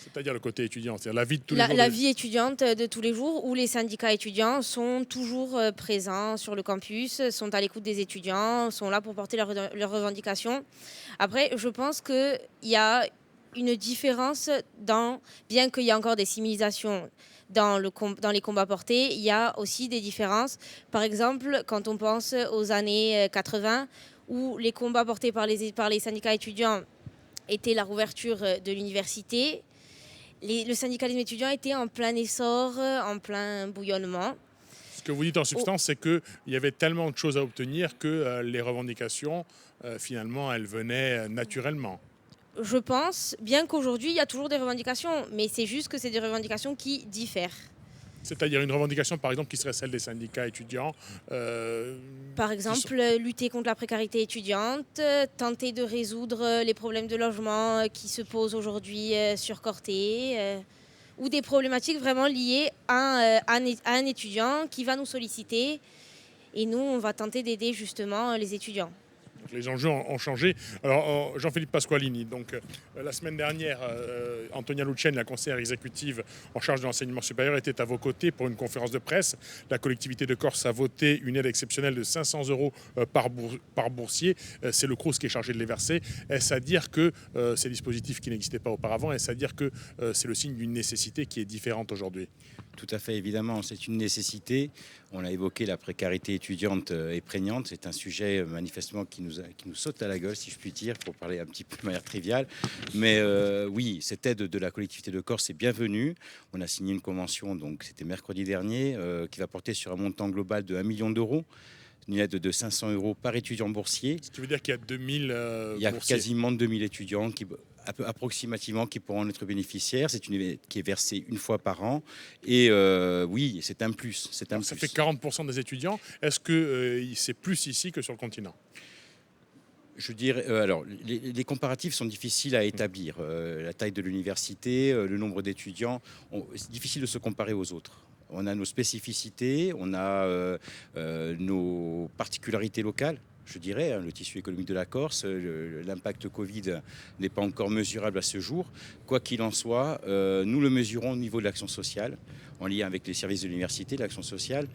S1: C'est-à-dire le côté étudiant, c'est-à-dire la vie de tous les jours.
S16: La vie étudiante de tous les jours, où les syndicats étudiants sont toujours présents sur le campus, sont à l'écoute des étudiants, sont là pour porter leurs revendications. Après, je pense qu'il y a une différence bien qu'il y a encore des similisations dans les combats portés, il y a aussi des différences. Par exemple, quand on pense aux années 80, où les combats portés par les syndicats étudiants étaient la rouverture de l'université, le syndicalisme étudiant était en plein essor, en plein bouillonnement.
S1: Ce que vous dites en substance, c'est qu'il y avait tellement de choses à obtenir que les revendications, finalement, elles venaient naturellement.
S16: Je pense, bien qu'aujourd'hui, il y a toujours des revendications, mais c'est juste que c'est des revendications qui diffèrent.
S1: C'est-à-dire une revendication, par exemple, qui serait celle des syndicats étudiants.
S16: Par exemple, lutter contre la précarité étudiante, tenter de résoudre les problèmes de logement qui se posent aujourd'hui sur Corté, ou des problématiques vraiment liées à un étudiant qui va nous solliciter. Et nous, on va tenter d'aider justement les étudiants.
S1: Les enjeux ont changé. Alors, Jean-Philippe Pasqualini, donc, la semaine dernière, Antonia Luceni, la conseillère exécutive en charge de l'enseignement supérieur, était à vos côtés pour une conférence de presse. La collectivité de Corse a voté une aide exceptionnelle de 500 € par boursier. C'est le Crous qui est chargé de les verser. Est-ce à dire que ces dispositifs qui n'existaient pas auparavant, est-ce à dire que c'est le signe d'une nécessité qui est différente aujourd'hui?
S18: Tout à fait, évidemment, c'est une nécessité. On a évoqué la précarité étudiante et prégnante. C'est un sujet manifestement qui nous saute à la gueule, si je puis dire, pour parler un petit peu de manière triviale. Mais oui, cette aide de la collectivité de Corse est bienvenue. On a signé une convention, donc c'était mercredi dernier, qui va porter sur un montant global de 1 million d'euros. Une aide de 500 € par étudiant boursier.
S1: Ce qui veut dire qu'il y a 2000
S18: Il y a
S1: boursiers.
S18: quasiment 2000 étudiants approximativement qui pourront en être bénéficiaires. C'est une aide qui est versée une fois par an. Et oui, c'est un plus.
S1: Ça fait 40% des étudiants. Est-ce que c'est plus ici que sur le continent?
S18: Je dirais, alors, les comparatifs sont difficiles à établir. La taille de l'université, le nombre d'étudiants, c'est difficile de se comparer aux autres. On a nos spécificités, on a nos particularités locales. Je dirais, le tissu économique de la Corse, l'impact Covid n'est pas encore mesurable à ce jour. Quoi qu'il en soit, nous le mesurons au niveau de l'action sociale, en lien avec les services de l'université, l'action sociale,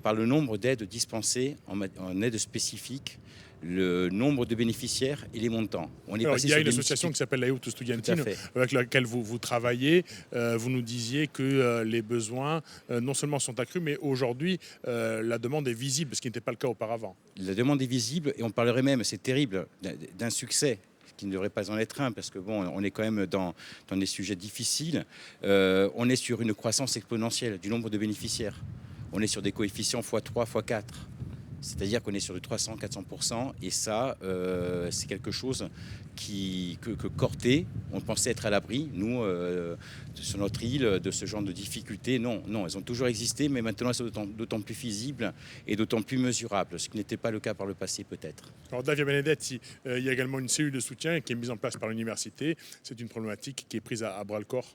S18: par le nombre d'aides dispensées en aide spécifique, le nombre de bénéficiaires et les montants.
S1: Il y a une association qui s'appelle l'Aiuto Studentino avec laquelle vous travaillez. Vous nous disiez que les besoins non seulement sont accrus, mais aujourd'hui, la demande est visible, ce qui n'était pas le cas auparavant.
S18: La demande est visible et on parlerait même, c'est terrible, d'un succès qui ne devrait pas en être un, parce que bon, on est quand même dans des sujets difficiles. On est sur une croissance exponentielle du nombre de bénéficiaires. On est sur des coefficients x3, x4. C'est-à-dire qu'on est sur du 300-400%, et ça, c'est quelque chose que Corté, on pensait être à l'abri, nous, sur notre île, de ce genre de difficultés. Non, elles ont toujours existé, mais maintenant elles sont d'autant plus visibles et d'autant plus mesurables, ce qui n'était pas le cas par le passé peut-être.
S1: Alors Davia Benedetti, il y a également une cellule de soutien qui est mise en place par l'université. C'est une problématique qui est prise à bras-le-corps.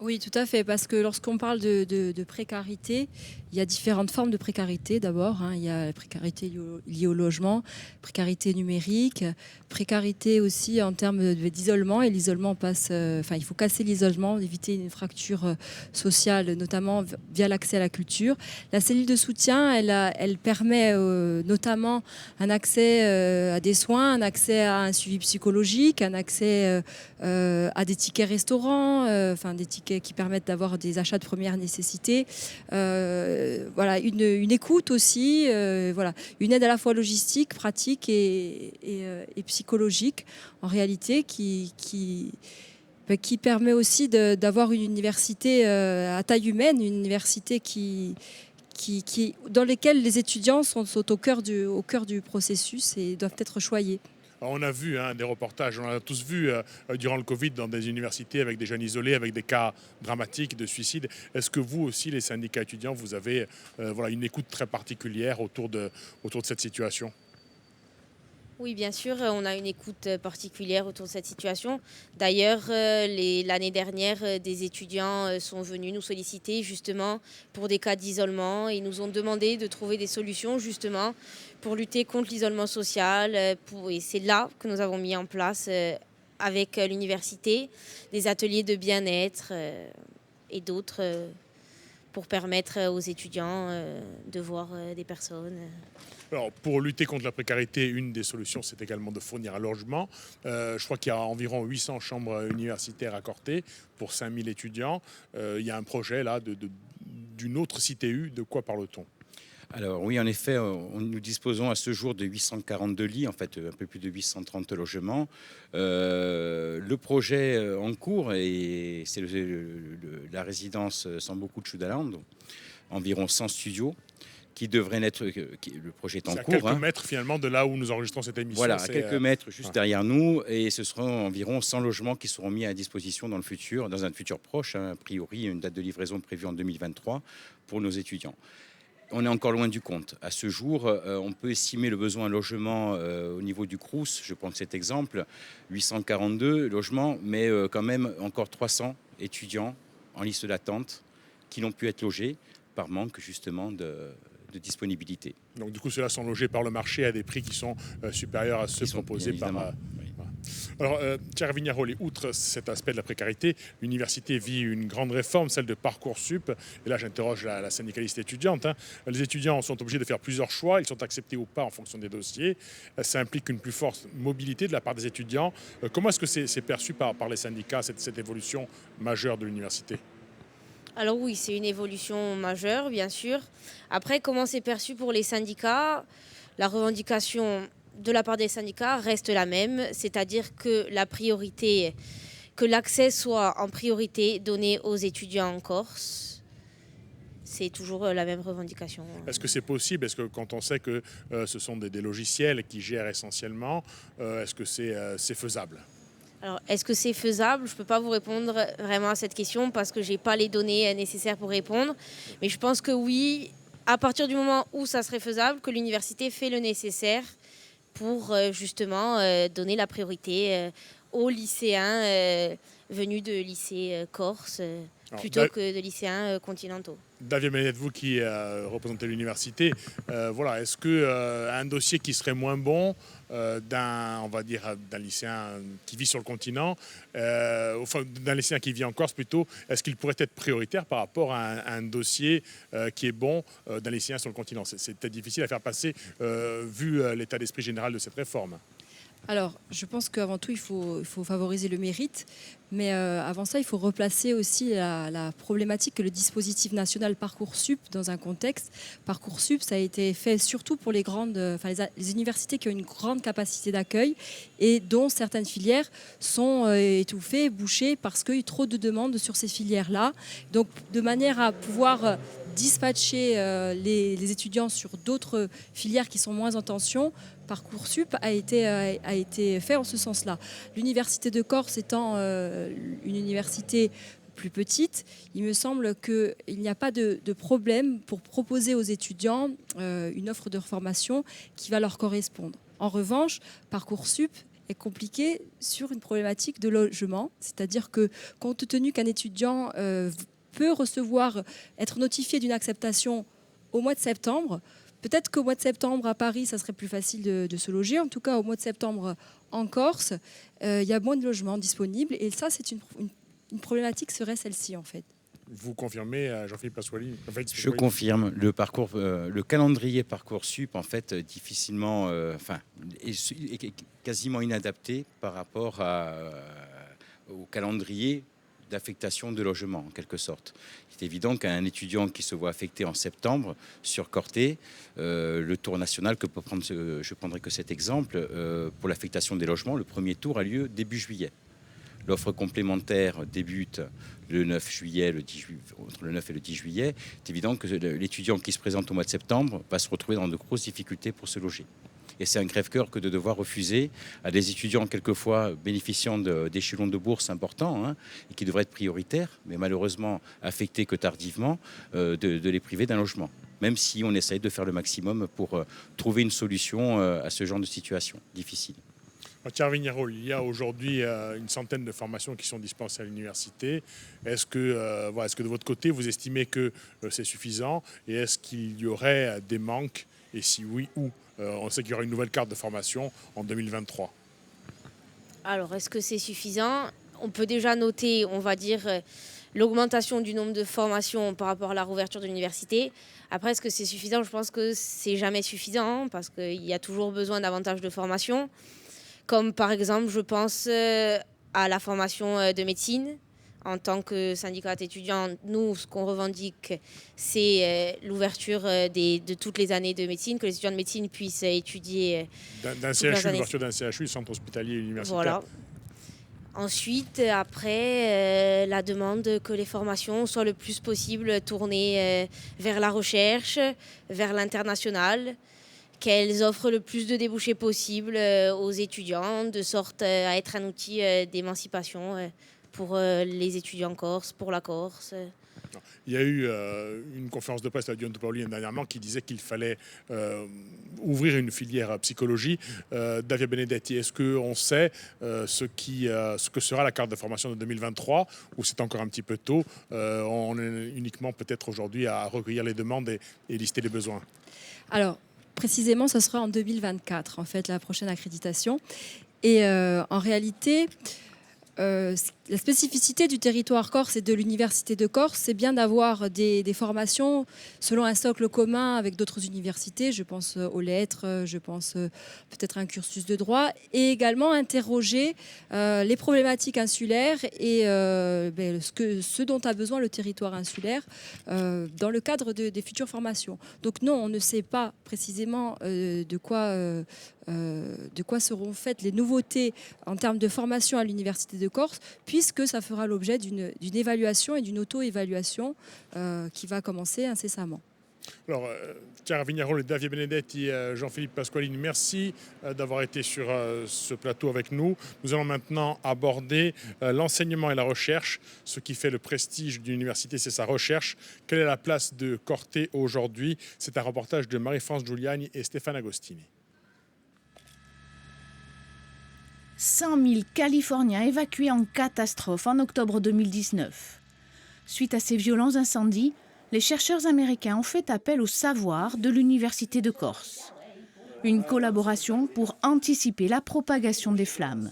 S17: Oui, tout à fait, parce que lorsqu'on parle de précarité, il y a différentes formes de précarité d'abord. Il y a la précarité liée au logement, précarité numérique, précarité aussi en termes d'isolement. Et l'isolement passe, il faut casser l'isolement, éviter une fracture sociale, notamment via l'accès à la culture. La cellule de soutien, elle permet notamment un accès à des soins, un accès à un suivi psychologique, un accès à des tickets restaurants, des tickets qui permettent d'avoir des achats de première nécessité. Voilà, une écoute aussi, voilà, une aide à la fois logistique, pratique et psychologique, en réalité, qui permet aussi d'avoir une université à taille humaine, une université dans laquelle les étudiants sont au cœur du processus et doivent être choyés.
S1: Alors, on a vu des reportages, on a tous vu durant le Covid dans des universités avec des jeunes isolés, avec des cas dramatiques de suicide. Est-ce que vous aussi, les syndicats étudiants, vous avez une écoute très particulière autour de cette situation ?
S16: Oui, bien sûr, on a une écoute particulière autour de cette situation. D'ailleurs, l'année dernière, des étudiants sont venus nous solliciter justement pour des cas d'isolement. Ils nous ont demandé de trouver des solutions justement pour lutter contre l'isolement social. Et c'est là que nous avons mis en place avec l'université des ateliers de bien-être et d'autres pour permettre aux étudiants de voir des personnes.
S1: Alors, pour lutter contre la précarité, une des solutions, c'est également de fournir un logement. Je crois qu'il y a environ 800 chambres universitaires à Corté pour 5000 étudiants. Il y a un projet là d'une autre CTU. De quoi parle-t-on ?
S18: Alors oui, en effet, nous disposons à ce jour de 842 lits, en fait un peu plus de 830 logements. Le projet en cours, c'est la résidence Samboku Chudaland, environ 100 studios, qui devrait naître, le projet est en cours.
S1: C'est à quelques mètres finalement de là où nous enregistrons cette émission.
S18: Voilà, à quelques mètres juste derrière nous, et ce seront environ 100 logements qui seront mis à disposition dans un futur proche, a priori une date de livraison prévue en 2023 pour nos étudiants. On est encore loin du compte. À ce jour, on peut estimer le besoin de logement au niveau du Crous, je prends cet exemple, 842 logements, mais quand même encore 300 étudiants en liste d'attente qui n'ont pu être logés par manque justement de disponibilité.
S1: Donc du coup, ceux-là sont logés par le marché à des prix qui sont supérieurs à ceux proposés par... Alors, Thierry Vignaroli, outre cet aspect de la précarité, l'université vit une grande réforme, celle de Parcoursup. Et là, j'interroge la syndicaliste étudiante. Les étudiants sont obligés de faire plusieurs choix. Ils sont acceptés ou pas en fonction des dossiers. Ça implique une plus forte mobilité de la part des étudiants. Comment est-ce que c'est perçu par les syndicats, cette évolution majeure de l'université ?
S16: Alors oui, c'est une évolution majeure, bien sûr. Après, comment c'est perçu pour les syndicats ? La revendication de la part des syndicats reste la même, c'est-à-dire que que l'accès soit en priorité donné aux étudiants en Corse. C'est toujours la même revendication.
S1: Est-ce que c'est possible ? Est-ce que quand on sait que ce sont des logiciels qui gèrent essentiellement, est-ce que c'est faisable ?
S16: Alors, est-ce que c'est faisable ? Je ne peux pas vous répondre vraiment à cette question parce que je n'ai pas les données nécessaires pour répondre. Mais je pense que oui, à partir du moment où ça serait faisable, que l'université fait le nécessaire pour justement donner la priorité aux lycéens venus de lycées corse plutôt que de lycéens continentaux.
S1: David Ménette, vous qui représentez l'université, est-ce qu'un dossier qui serait moins bon d'un lycéen qui vit sur le continent, d'un lycéen qui vit en Corse plutôt, est-ce qu'il pourrait être prioritaire par rapport à un dossier qui est bon d'un lycéen sur le continent ? C'est peut-être difficile à faire passer vu l'état d'esprit général de cette réforme.
S17: Alors, je pense qu'avant tout, il faut favoriser le mérite. Mais avant ça, il faut replacer aussi la problématique que le dispositif national Parcoursup dans un contexte. Parcoursup, ça a été fait surtout pour les universités qui ont une grande capacité d'accueil et dont certaines filières sont étouffées, bouchées parce qu'il y a trop de demandes sur ces filières-là. Donc, de manière à pouvoir dispatcher les étudiants sur d'autres filières qui sont moins en tension, Parcoursup a été fait en ce sens-là. L'université de Corse étant une université plus petite, il me semble qu'il n'y a pas de problème pour proposer aux étudiants une offre de formation qui va leur correspondre. En revanche, Parcoursup est compliqué sur une problématique de logement, c'est-à-dire que compte tenu qu'un étudiant peut être notifié d'une acceptation au mois de septembre, peut-être qu'au mois de septembre à Paris, ça serait plus facile de se loger. En tout cas, au mois de septembre en Corse, il y a moins de logements disponibles. Et ça, c'est une problématique serait celle-ci, en fait.
S1: Vous confirmez, Jean-Philippe Pasquali ?
S18: Je confirme. Le calendrier Parcoursup, en fait, difficilement, est quasiment inadapté par rapport au calendrier d'affectation de logement, en quelque sorte. C'est évident qu'un étudiant qui se voit affecté en septembre sur Corté, le tour national, je prendrai que cet exemple, pour l'affectation des logements, le premier tour a lieu début juillet. L'offre complémentaire débute le 9 juillet, entre le 9 et le 10 juillet. C'est évident que l'étudiant qui se présente au mois de septembre va se retrouver dans de grosses difficultés pour se loger. Et c'est un crève-cœur que de devoir refuser à des étudiants quelquefois bénéficiant d'échelons de bourse importants et qui devraient être prioritaires, mais malheureusement affectés que tardivement, de les priver d'un logement. Même si on essaye de faire le maximum pour trouver une solution à ce genre de situation difficile.
S1: Thierry Vignarol, il y a aujourd'hui une centaine de formations qui sont dispensées à l'université. Est-ce que de votre côté, vous estimez que c'est suffisant et est-ce qu'il y aurait des manques et si oui, où? On sait qu'il y aura une nouvelle carte de formation en 2023.
S16: Alors, est-ce que c'est suffisant? On peut déjà noter, on va dire, l'augmentation du nombre de formations par rapport à la rouverture de l'université. Après, est-ce que c'est suffisant? Je pense que c'est jamais suffisant parce qu'il y a toujours besoin davantage de formations. Comme par exemple, je pense à la formation de médecine. En tant que syndicat étudiant, nous, ce qu'on revendique, c'est l'ouverture de toutes les années de médecine, que les étudiants de médecine puissent étudier.
S1: D'un CHU, l'ouverture d'un CHU, centre hospitalier universitaire.
S16: Voilà. Ensuite, après, la demande que les formations soient le plus possible tournées vers la recherche, vers l'international, qu'elles offrent le plus de débouchés possible aux étudiants, de sorte à être un outil d'émancipation pour les étudiants corses, pour la Corse.
S1: Il y a eu une conférence de presse à Dion Paoli dernièrement qui disait qu'il fallait ouvrir une filière psychologie. Davia Benedetti, est-ce qu'on sait ce que sera la carte de formation de 2023 ou c'est encore un petit peu tôt? On est uniquement peut-être aujourd'hui à recueillir les demandes et lister les besoins.
S17: Alors, précisément, ce sera en 2024, en fait, la prochaine accréditation. Et en réalité, la spécificité du territoire corse et de l'université de Corse, c'est bien d'avoir des formations selon un socle commun avec d'autres universités. Je pense aux lettres, je pense peut-être à un cursus de droit, et également interroger les problématiques insulaires et ce dont a besoin le territoire insulaire dans le cadre des futures formations. Donc non, on ne sait pas précisément de quoi seront faites les nouveautés en termes de formation à l'université de Corse, puisque ça fera l'objet d'une évaluation et d'une auto-évaluation qui va commencer incessamment.
S1: Alors, Chiara Vignarol et Davia Benedetti et Jean-Philippe Pasqualini, merci d'avoir été sur ce plateau avec nous. Nous allons maintenant aborder l'enseignement et la recherche. Ce qui fait le prestige d'une université, c'est sa recherche. Quelle est la place de Corté aujourd'hui? C'est un reportage de Marie-France Giuliani et Stéphane Agostini.
S19: 100 000 Californiens évacués en catastrophe en octobre 2019. Suite à ces violents incendies, les chercheurs américains ont fait appel au savoir de l'Université de Corse. Une collaboration pour anticiper la propagation des flammes.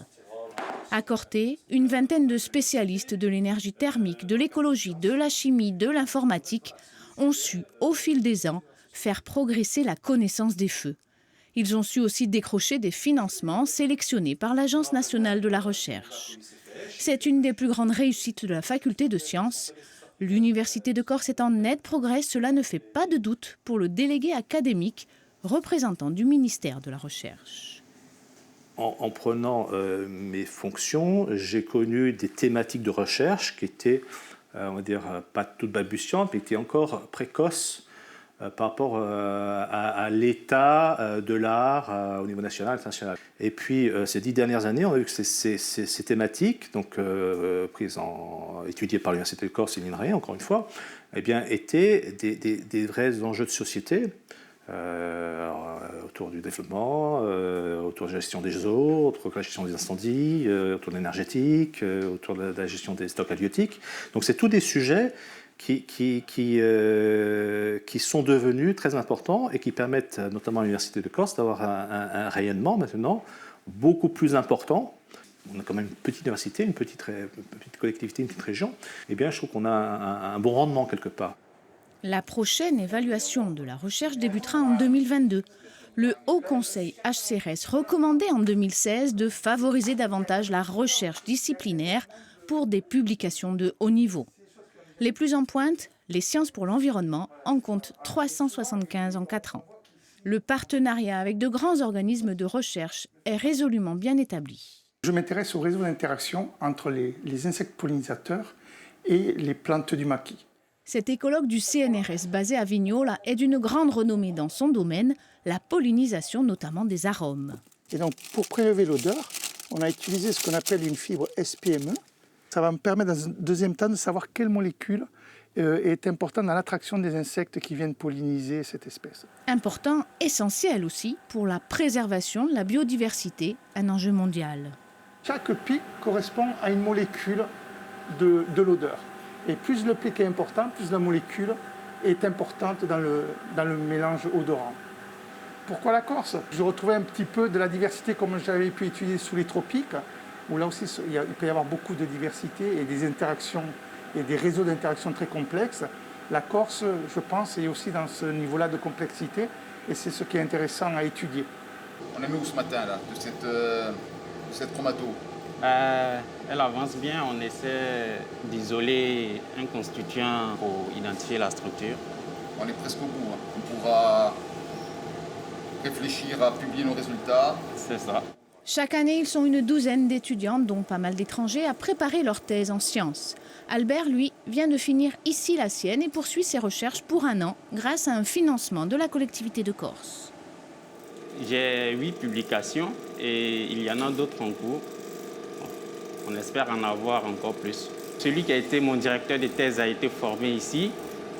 S19: À Corté, une vingtaine de spécialistes de l'énergie thermique, de l'écologie, de la chimie, de l'informatique ont su, au fil des ans, faire progresser la connaissance des feux. Ils ont su aussi décrocher des financements sélectionnés par l'Agence nationale de la recherche. C'est une des plus grandes réussites de la faculté de sciences. L'Université de Corse est en net progrès, cela ne fait pas de doute pour le délégué académique, représentant du ministère de la Recherche.
S20: En prenant mes fonctions, j'ai connu des thématiques de recherche qui étaient, on va dire, pas toutes balbutiantes, mais qui étaient encore précoces par rapport à l'état de l'art au niveau national et international. Et puis, ces 10 dernières années, on a vu que ces thématiques, donc étudiées par l'Université de Corse et l'INRAE, encore une fois, eh bien, étaient des vrais enjeux de société autour du développement, autour de la gestion des eaux, autour de la gestion des incendies, autour de l'énergétique, autour de la gestion des stocks halieutiques. Donc, c'est tous des sujets qui sont devenus très importants et qui permettent notamment à l'Université de Corse d'avoir un rayonnement maintenant beaucoup plus important. On a quand même une petite université, une petite collectivité, une petite région. Eh bien, je trouve qu'on a un bon rendement quelque part.
S19: La prochaine évaluation de la recherche débutera en 2022. Le Haut Conseil HCRS recommandait en 2016 de favoriser davantage la recherche disciplinaire pour des publications de haut niveau. Les plus en pointe, les sciences pour l'environnement, en comptent 375 en 4 ans. Le partenariat avec de grands organismes de recherche est résolument bien établi.
S21: Je m'intéresse au réseau d'interaction entre les insectes pollinisateurs et les plantes du maquis.
S19: Cet écologue du CNRS basé à Vignola est d'une grande renommée dans son domaine, la pollinisation notamment des arômes.
S21: Et donc pour prélever l'odeur, on a utilisé ce qu'on appelle une fibre SPME. Ça va me permettre dans un deuxième temps de savoir quelle molécule est importante dans l'attraction des insectes qui viennent polliniser cette espèce.
S19: Important, essentiel aussi pour la préservation de la biodiversité, un enjeu mondial.
S21: Chaque pic correspond à une molécule de l'odeur. Et plus le pic est important, plus la molécule est importante dans le mélange odorant. Pourquoi la Corse? Je retrouvais un petit peu de la diversité comme j'avais pu étudier sous les tropiques, où là aussi il peut y avoir beaucoup de diversité et des interactions et des réseaux d'interaction très complexes. La Corse, je pense, est aussi dans ce niveau-là de complexité et c'est ce qui est intéressant à étudier.
S22: On est où ce matin là, de cette chromato?
S23: Elle avance bien, on essaie d'isoler un constituant pour identifier la structure.
S22: On est presque au bout, on pourra réfléchir à publier nos résultats.
S23: C'est ça.
S19: Chaque année, ils sont une douzaine d'étudiants, dont pas mal d'étrangers, à préparer leur thèse en sciences. Albert, lui, vient de finir ici la sienne et poursuit ses recherches pour 1 an grâce à un financement de la collectivité de Corse.
S23: J'ai 8 publications et il y en a d'autres en cours. On espère en avoir encore plus. Celui qui a été mon directeur de thèse a été formé ici.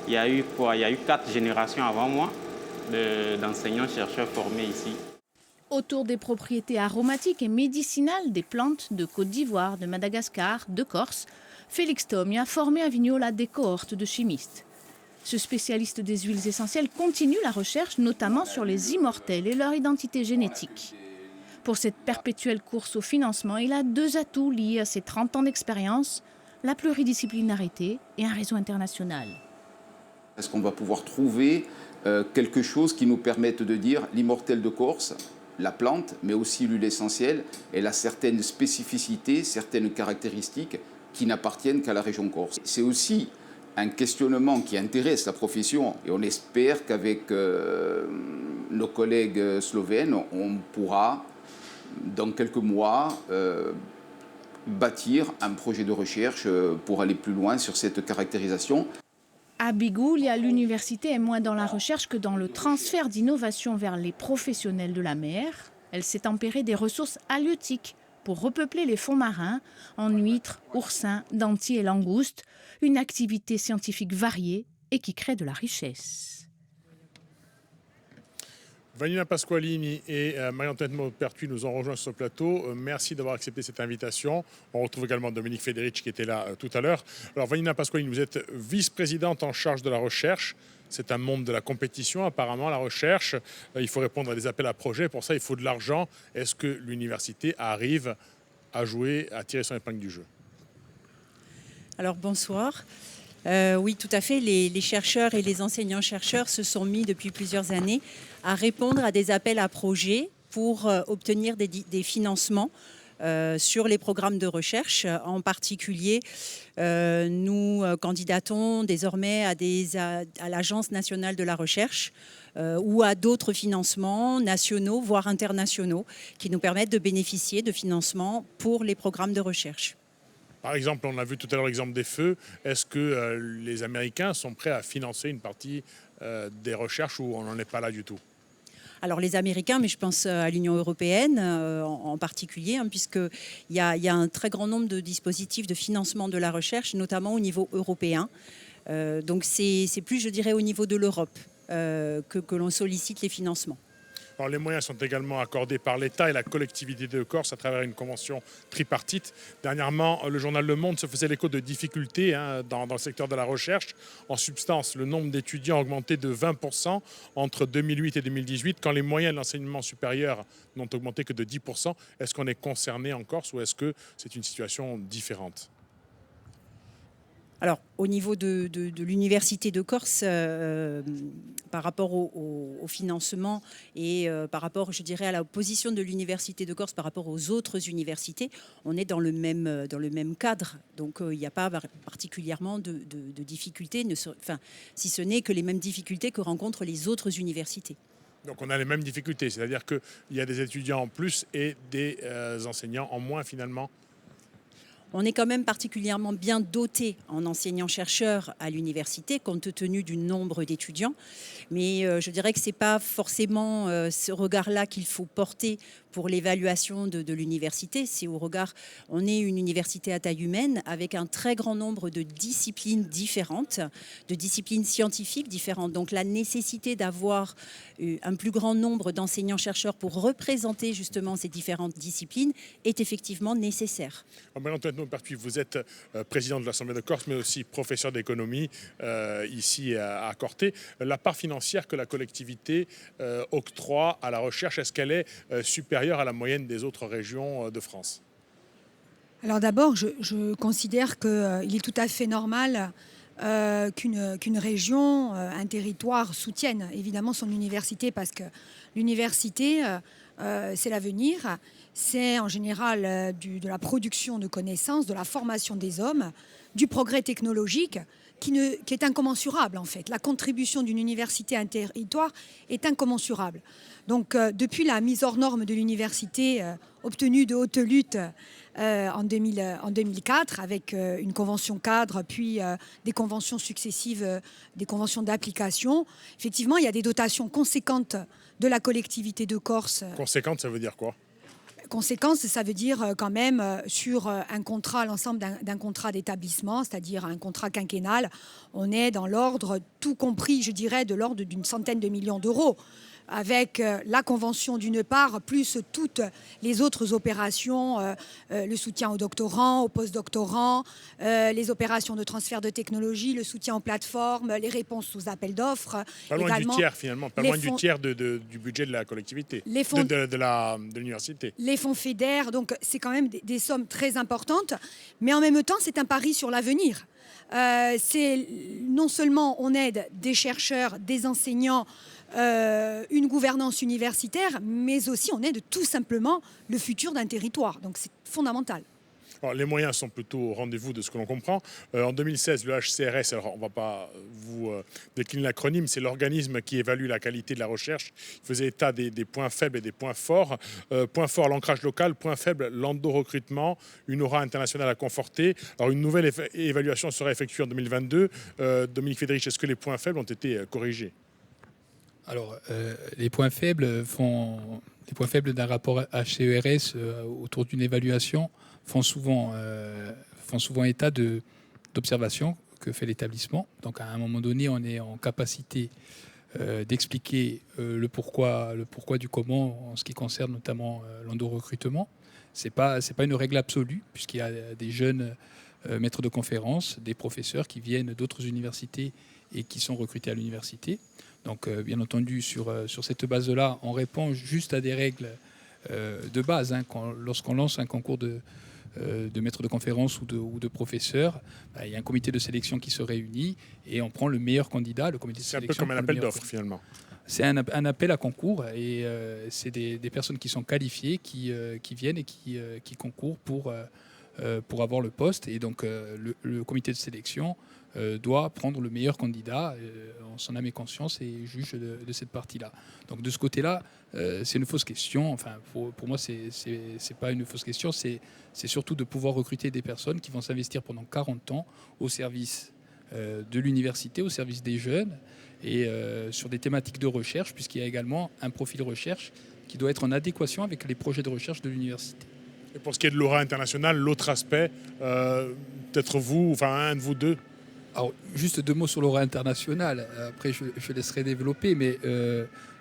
S23: Il y a eu 4 générations avant moi d'enseignants-chercheurs formés ici.
S19: Autour des propriétés aromatiques et médicinales des plantes de Côte d'Ivoire, de Madagascar, de Corse, Félix Thommy a formé à Vignola des cohortes de chimistes. Ce spécialiste des huiles essentielles continue la recherche, notamment sur les immortels et leur identité génétique. Pour cette perpétuelle course au financement, il a 2 atouts liés à ses 30 ans d'expérience, la pluridisciplinarité et un réseau international.
S22: Est-ce qu'on va pouvoir trouver quelque chose qui nous permette de dire l'immortel de Corse, la plante, mais aussi l'huile essentielle, elle a certaines spécificités, certaines caractéristiques qui n'appartiennent qu'à la région Corse. C'est aussi un questionnement qui intéresse la profession et on espère qu'avec nos collègues slovènes, on pourra, dans quelques mois, bâtir un projet de recherche pour aller plus loin sur cette caractérisation.
S19: À Bigoulia, l'université est moins dans la recherche que dans le transfert d'innovation vers les professionnels de la mer. Elle s'est tempérée des ressources halieutiques pour repeupler les fonds marins en huîtres, oursins, dentilles et langoustes. Une activité scientifique variée et qui crée de la richesse.
S1: Vanina Pasqualini et Marie-Antoinette Maupertuis nous ont rejoints sur ce plateau. Merci d'avoir accepté cette invitation. On retrouve également Dominique Federici qui était là tout à l'heure. Alors Vanina Pasqualini, vous êtes vice-présidente en charge de la recherche. C'est un monde de la compétition apparemment, la recherche. Il faut répondre à des appels à projets. Pour ça, il faut de l'argent. Est-ce que l'université arrive à jouer, à tirer son épingle du jeu?
S24: Alors bonsoir. Oui, tout à fait. Les chercheurs et les enseignants-chercheurs se sont mis depuis plusieurs années à répondre à des appels à projets pour obtenir des financements sur les programmes de recherche. En particulier, nous candidatons désormais à l'Agence nationale de la recherche ou à d'autres financements nationaux, voire internationaux, qui nous permettent de bénéficier de financements pour les programmes de recherche.
S1: Par exemple, on a vu tout à l'heure l'exemple des feux. Est-ce que les Américains sont prêts à financer une partie des recherches ou on n'en est pas là du tout?
S24: Alors les Américains, mais je pense à l'Union européenne en particulier, puisqu'il y a un très grand nombre de dispositifs de financement de la recherche, notamment au niveau européen. Donc c'est plus, je dirais, au niveau de l'Europe que l'on sollicite les financements.
S1: Alors, les moyens sont également accordés par l'État et la collectivité de Corse à travers une convention tripartite. Dernièrement, le journal Le Monde se faisait l'écho de difficultés dans le secteur de la recherche. En substance, le nombre d'étudiants a augmenté de 20% entre 2008 et 2018, quand les moyens de l'enseignement supérieur n'ont augmenté que de 10%. Est-ce qu'on est concerné en Corse ou est-ce que c'est une situation différente?
S24: Alors, au niveau de l'Université de Corse, par rapport au financement et par rapport, je dirais, à la position de l'Université de Corse par rapport aux autres universités, on est dans le même cadre. Donc, il n'y a pas particulièrement de difficultés, si ce n'est que les mêmes difficultés que rencontrent les autres universités.
S1: Donc on a les mêmes difficultés, c'est-à-dire qu'il y a des étudiants en plus et des enseignants en moins finalement.
S24: On est quand même particulièrement bien doté en enseignants-chercheurs à l'université, compte tenu du nombre d'étudiants. Mais je dirais que ce n'est pas forcément ce regard-là qu'il faut porter pour l'évaluation de l'université. C'est au regard, on est une université à taille humaine avec un très grand nombre de disciplines différentes, de disciplines scientifiques différentes. Donc la nécessité d'avoir un plus grand nombre d'enseignants-chercheurs pour représenter justement ces différentes disciplines est effectivement nécessaire.
S1: Vous êtes président de l'Assemblée de Corse, mais aussi professeur d'économie ici à Corté. La part financière que la collectivité octroie à la recherche, est-ce qu'elle est supérieure à la moyenne des autres régions de France?
S3: Alors d'abord, je considère qu'il est tout à fait normal qu'une région, un territoire soutienne évidemment son université, parce que l'université, c'est l'avenir. C'est en général de la production de connaissances, de la formation des hommes, du progrès technologique qui est incommensurable en fait. La contribution d'une université à un territoire est incommensurable. Donc depuis la mise hors norme de l'université obtenue de haute lutte en 2004 avec une convention cadre, puis des conventions successives, des conventions d'application, effectivement il y a des dotations conséquentes de la collectivité de Corse.
S1: Conséquentes, ça veut dire quoi ?
S3: Conséquence, ça veut dire quand même sur un contrat, l'ensemble d'un contrat d'établissement, c'est-à-dire un contrat quinquennal, on est dans l'ordre, tout compris, je dirais, de l'ordre d'une centaine de millions d'euros, avec la convention d'une part, plus toutes les autres opérations, le soutien aux doctorants, aux post-doctorants, les opérations de transfert de technologie, le soutien aux plateformes, les réponses aux appels d'offres.
S1: Pas loin du tiers finalement, pas loin du tiers du budget de la collectivité, de l'université.
S3: Les fonds FEDER, donc c'est quand même des sommes très importantes, mais en même temps c'est un pari sur l'avenir. Non seulement on aide des chercheurs, des enseignants, une gouvernance universitaire, mais aussi on aide tout simplement le futur d'un territoire. Donc c'est fondamental.
S1: Alors, les moyens sont plutôt au rendez-vous de ce que l'on comprend. En 2016, le HCRS, alors on ne va pas vous décliner l'acronyme, c'est l'organisme qui évalue la qualité de la recherche. Il faisait état des points faibles et des points forts. Point fort, l'ancrage local. Point faible, l'endo-recrutement. Une aura internationale à conforter. Alors une nouvelle évaluation sera effectuée en 2022. Dominique Fédrich, est-ce que les points faibles ont été corrigés ?
S9: Alors, les points faibles d'un rapport HCERS autour d'une évaluation font souvent état d'observations que fait l'établissement. Donc, à un moment donné, on est en capacité d'expliquer le pourquoi du comment en ce qui concerne notamment l'endo-recrutement. C'est pas une règle absolue, puisqu'il y a des jeunes maîtres de conférences, des professeurs qui viennent d'autres universités et qui sont recrutés à l'université. Donc, bien entendu, sur cette base-là, on répond juste à des règles de base. Lorsqu'on lance un concours de maître de conférence ou de professeur, il y a un comité de sélection qui se réunit et on prend le meilleur candidat. Le comité de sélection,
S1: c'est un peu comme un appel d'offres, finalement.
S9: C'est un appel à concours et c'est des personnes qui sont qualifiées, qui viennent et qui concourent pour avoir le poste. Et donc, le comité de sélection doit prendre le meilleur candidat en son âme et conscience et juge de cette partie-là. Donc de ce côté-là, c'est une fausse question. Enfin, pour moi, c'est pas une fausse question. C'est surtout de pouvoir recruter des personnes qui vont s'investir pendant 40 ans au service de l'université, au service des jeunes et sur des thématiques de recherche, puisqu'il y a également un profil recherche qui doit être en adéquation avec les projets de recherche de l'université.
S1: Et pour ce qui est de l'aura internationale, l'autre aspect, peut-être vous, enfin un de vous deux.
S9: Alors, juste 2 mots sur l'aura internationale. Après, je laisserai développer, mais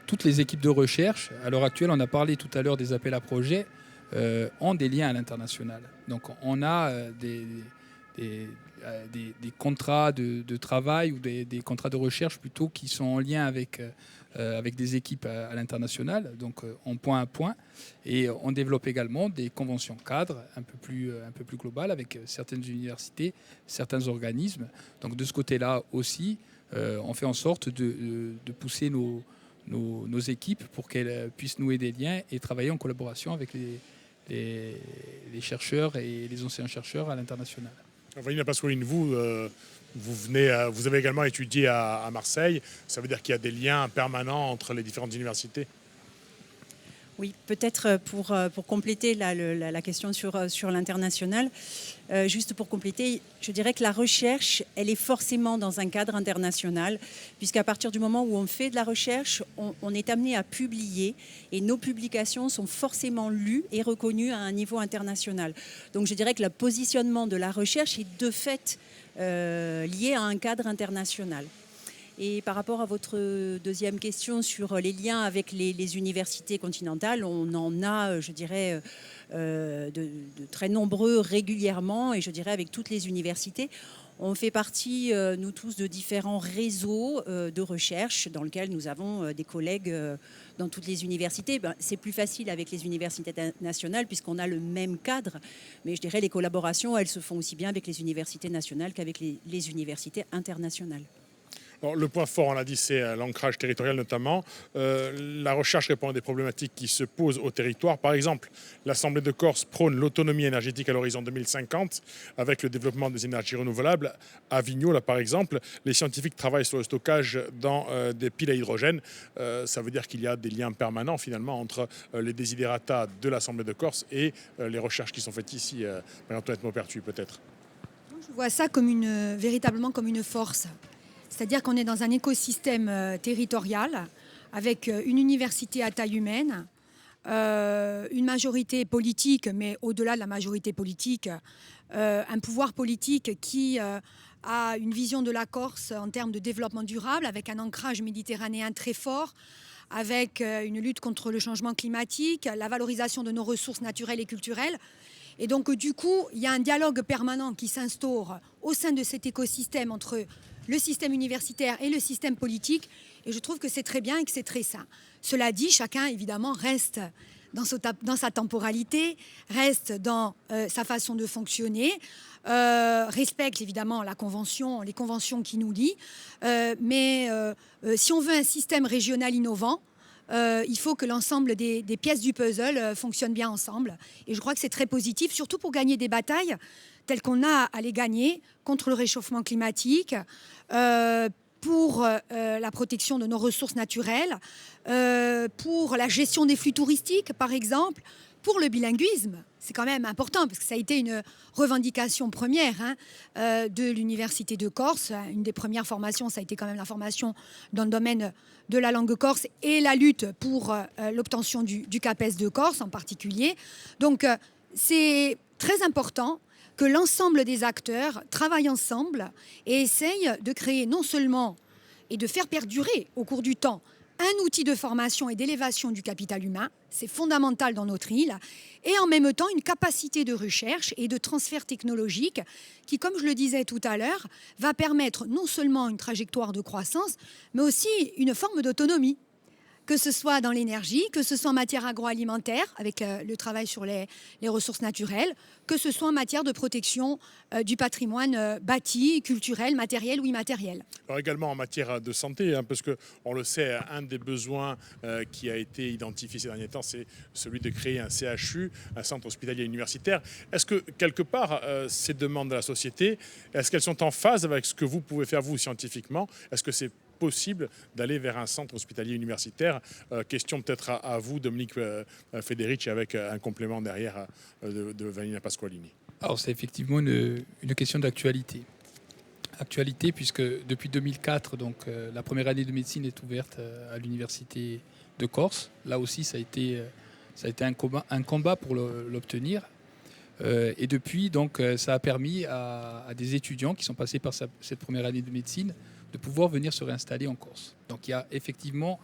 S9: toutes les équipes de recherche, à l'heure actuelle, on a parlé tout à l'heure des appels à projets, ont des liens à l'international. Donc, on a des contrats de travail ou des contrats de recherche plutôt qui sont en lien avec avec des équipes à l'international, donc en point à point. Et on développe également des conventions cadres un peu plus globales avec certaines universités, certains organismes. Donc de ce côté-là aussi, on fait en sorte de pousser nos équipes pour qu'elles puissent nouer des liens et travailler en collaboration avec les chercheurs et les anciens chercheurs à l'international.
S1: Vanina Pasqualini, vous avez également étudié à Marseille. Ça veut dire qu'il y a des liens permanents entre les différentes universités?
S24: Oui, peut-être pour compléter la question sur l'international, juste pour compléter, je dirais que la recherche, elle est forcément dans un cadre international, puisqu'à partir du moment où on fait de la recherche, on est amené à publier et nos publications sont forcément lues et reconnues à un niveau international. Donc je dirais que le positionnement de la recherche est de fait lié à un cadre international. Et par rapport à votre deuxième question sur les liens avec les universités continentales, on en a, je dirais, de très nombreux régulièrement, et je dirais avec toutes les universités. On fait partie, nous tous, de différents réseaux de recherche dans lesquels nous avons des collègues dans toutes les universités. C'est plus facile avec les universités nationales puisqu'on a le même cadre, mais je dirais les collaborations, elles se font aussi bien avec les universités nationales qu'avec les universités internationales.
S1: Alors, le point fort, on l'a dit, c'est l'ancrage territorial notamment. La recherche répond à des problématiques qui se posent au territoire. Par exemple, l'Assemblée de Corse prône l'autonomie énergétique à l'horizon 2050 avec le développement des énergies renouvelables. À Vigno, là, par exemple, les scientifiques travaillent sur le stockage dans des piles à hydrogène. Ça veut dire qu'il y a des liens permanents finalement entre les desiderata de l'Assemblée de Corse et les recherches qui sont faites ici. Marie-Antoinette Maupertuis, peut-être.
S3: Je vois ça véritablement comme une force. C'est-à-dire qu'on est dans un écosystème territorial avec une université à taille humaine, une majorité politique, mais au-delà de la majorité politique, un pouvoir politique qui a une vision de la Corse en termes de développement durable, avec un ancrage méditerranéen très fort, avec une lutte contre le changement climatique, la valorisation de nos ressources naturelles et culturelles. Et donc, du coup, il y a un dialogue permanent qui s'instaure au sein de cet écosystème entre le système universitaire et le système politique. Et je trouve que c'est très bien et que c'est très sain. Cela dit, chacun, évidemment, reste dans sa temporalité, reste dans sa façon de fonctionner, respecte évidemment les conventions qui nous lient. Mais si on veut un système régional innovant, il faut que l'ensemble des pièces du puzzle fonctionnent bien ensemble. Et je crois que c'est très positif, surtout pour gagner des batailles telles qu'on a à les gagner contre le réchauffement climatique, pour la protection de nos ressources naturelles, pour la gestion des flux touristiques, par exemple, pour le bilinguisme. C'est quand même important parce que ça a été une revendication première de l'Université de Corse. Une des premières formations, ça a été quand même la formation dans le domaine de la langue corse et la lutte pour l'obtention du CAPES de Corse en particulier. Donc c'est très important que l'ensemble des acteurs travaillent ensemble et essayent de créer non seulement et de faire perdurer au cours du temps un outil de formation et d'élévation du capital humain, c'est fondamental dans notre île, et en même temps une capacité de recherche et de transfert technologique qui, comme je le disais tout à l'heure, va permettre non seulement une trajectoire de croissance, mais aussi une forme d'autonomie, que ce soit dans l'énergie, que ce soit en matière agroalimentaire, avec le travail sur les ressources naturelles, que ce soit en matière de protection du patrimoine bâti, culturel, matériel ou immatériel.
S1: Alors également en matière de santé, parce qu'on le sait, un des besoins qui a été identifié ces derniers temps, c'est celui de créer un CHU, un centre hospitalier universitaire. Est-ce que, quelque part, ces demandes de la société, est-ce qu'elles sont en phase avec ce que vous pouvez faire, vous, scientifiquement? Est-ce que c'est possible d'aller vers un centre hospitalier universitaire? Question peut-être à vous, Dominique Federici, avec un complément derrière de Vanina Pasqualini.
S9: Alors c'est effectivement une question d'actualité. Actualité puisque depuis 2004, donc, la première année de médecine est ouverte à l'Université de Corse. Là aussi, ça a été un combat pour l'obtenir. Et depuis, donc, ça a permis à des étudiants qui sont passés par cette première année de médecine de pouvoir venir se réinstaller en Corse. Donc il y a effectivement,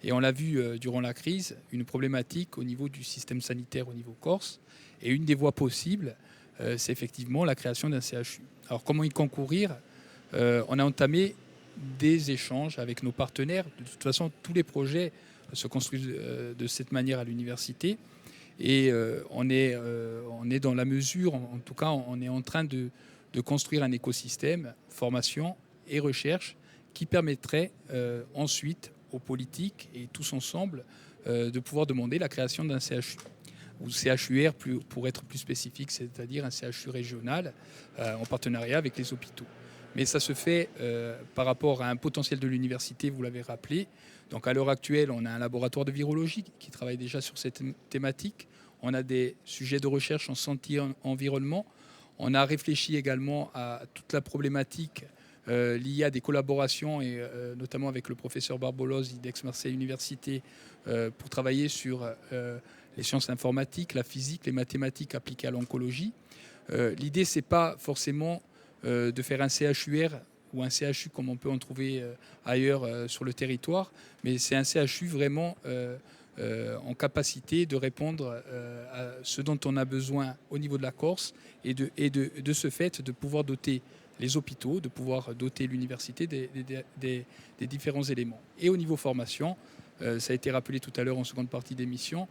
S9: et on l'a vu durant la crise, une problématique au niveau du système sanitaire au niveau corse. Et une des voies possibles, c'est effectivement la création d'un CHU. Alors comment y concourir? On a entamé des échanges avec nos partenaires. De toute façon, tous les projets se construisent de cette manière à l'université. Et on est dans la mesure, en tout cas, on est en train de construire un écosystème, formation et recherche, qui permettrait ensuite aux politiques et tous ensemble de pouvoir demander la création d'un CHU ou CHUR pour être plus spécifique, c'est-à-dire un CHU régional en partenariat avec les hôpitaux. Mais ça se fait par rapport à un potentiel de l'université, vous l'avez rappelé. Donc à l'heure actuelle, on a un laboratoire de virologie qui travaille déjà sur cette thématique. On a des sujets de recherche en santé et en environnement. On a réfléchi également à toute la problématique liée à des collaborations, et notamment avec le professeur Barbolozzi d'Aix-Marseille Université, pour travailler sur les sciences informatiques, la physique, les mathématiques appliquées à l'oncologie. L'idée, ce n'est pas forcément de faire un CHUR ou un CHU comme on peut en trouver ailleurs sur le territoire, mais c'est un CHU vraiment en capacité de répondre à ce dont on a besoin au niveau de la Corse et de ce fait de pouvoir doter les hôpitaux, de pouvoir doter l'université des différents éléments. Et au niveau formation, ça a été rappelé tout à l'heure en seconde partie d'émission,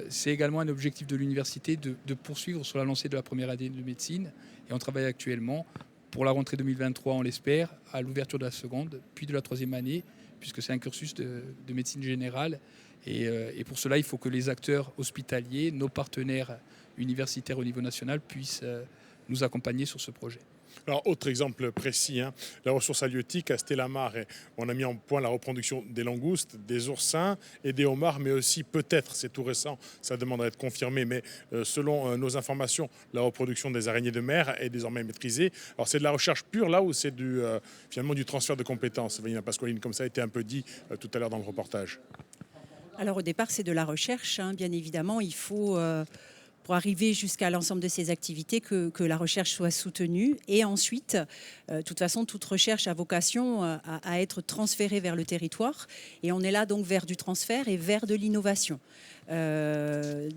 S9: c'est également un objectif de l'université de poursuivre sur la lancée de la première année de médecine. Et on travaille actuellement pour la rentrée 2023, on l'espère, à l'ouverture de la seconde, puis de la troisième année, puisque c'est un cursus de médecine générale. Et pour cela, il faut que les acteurs hospitaliers, nos partenaires universitaires au niveau national, puissent nous accompagner sur ce projet.
S1: Alors, autre exemple précis, la ressource halieutique à Stellamar, on a mis en point la reproduction des langoustes, des oursins et des homards, mais aussi peut-être, c'est tout récent, ça demande à être confirmé, mais selon nos informations, la reproduction des araignées de mer est désormais maîtrisée. Alors c'est de la recherche pure là ou c'est finalement du transfert de compétences, Vanina Pasqualine, comme ça a été un peu dit tout à l'heure dans le reportage?
S24: Alors au départ, c'est de la recherche, bien évidemment, il faut... pour arriver jusqu'à l'ensemble de ces activités, que la recherche soit soutenue. Et ensuite, de toute façon, toute recherche a vocation à être transférée vers le territoire. Et on est là donc vers du transfert et vers de l'innovation. Dans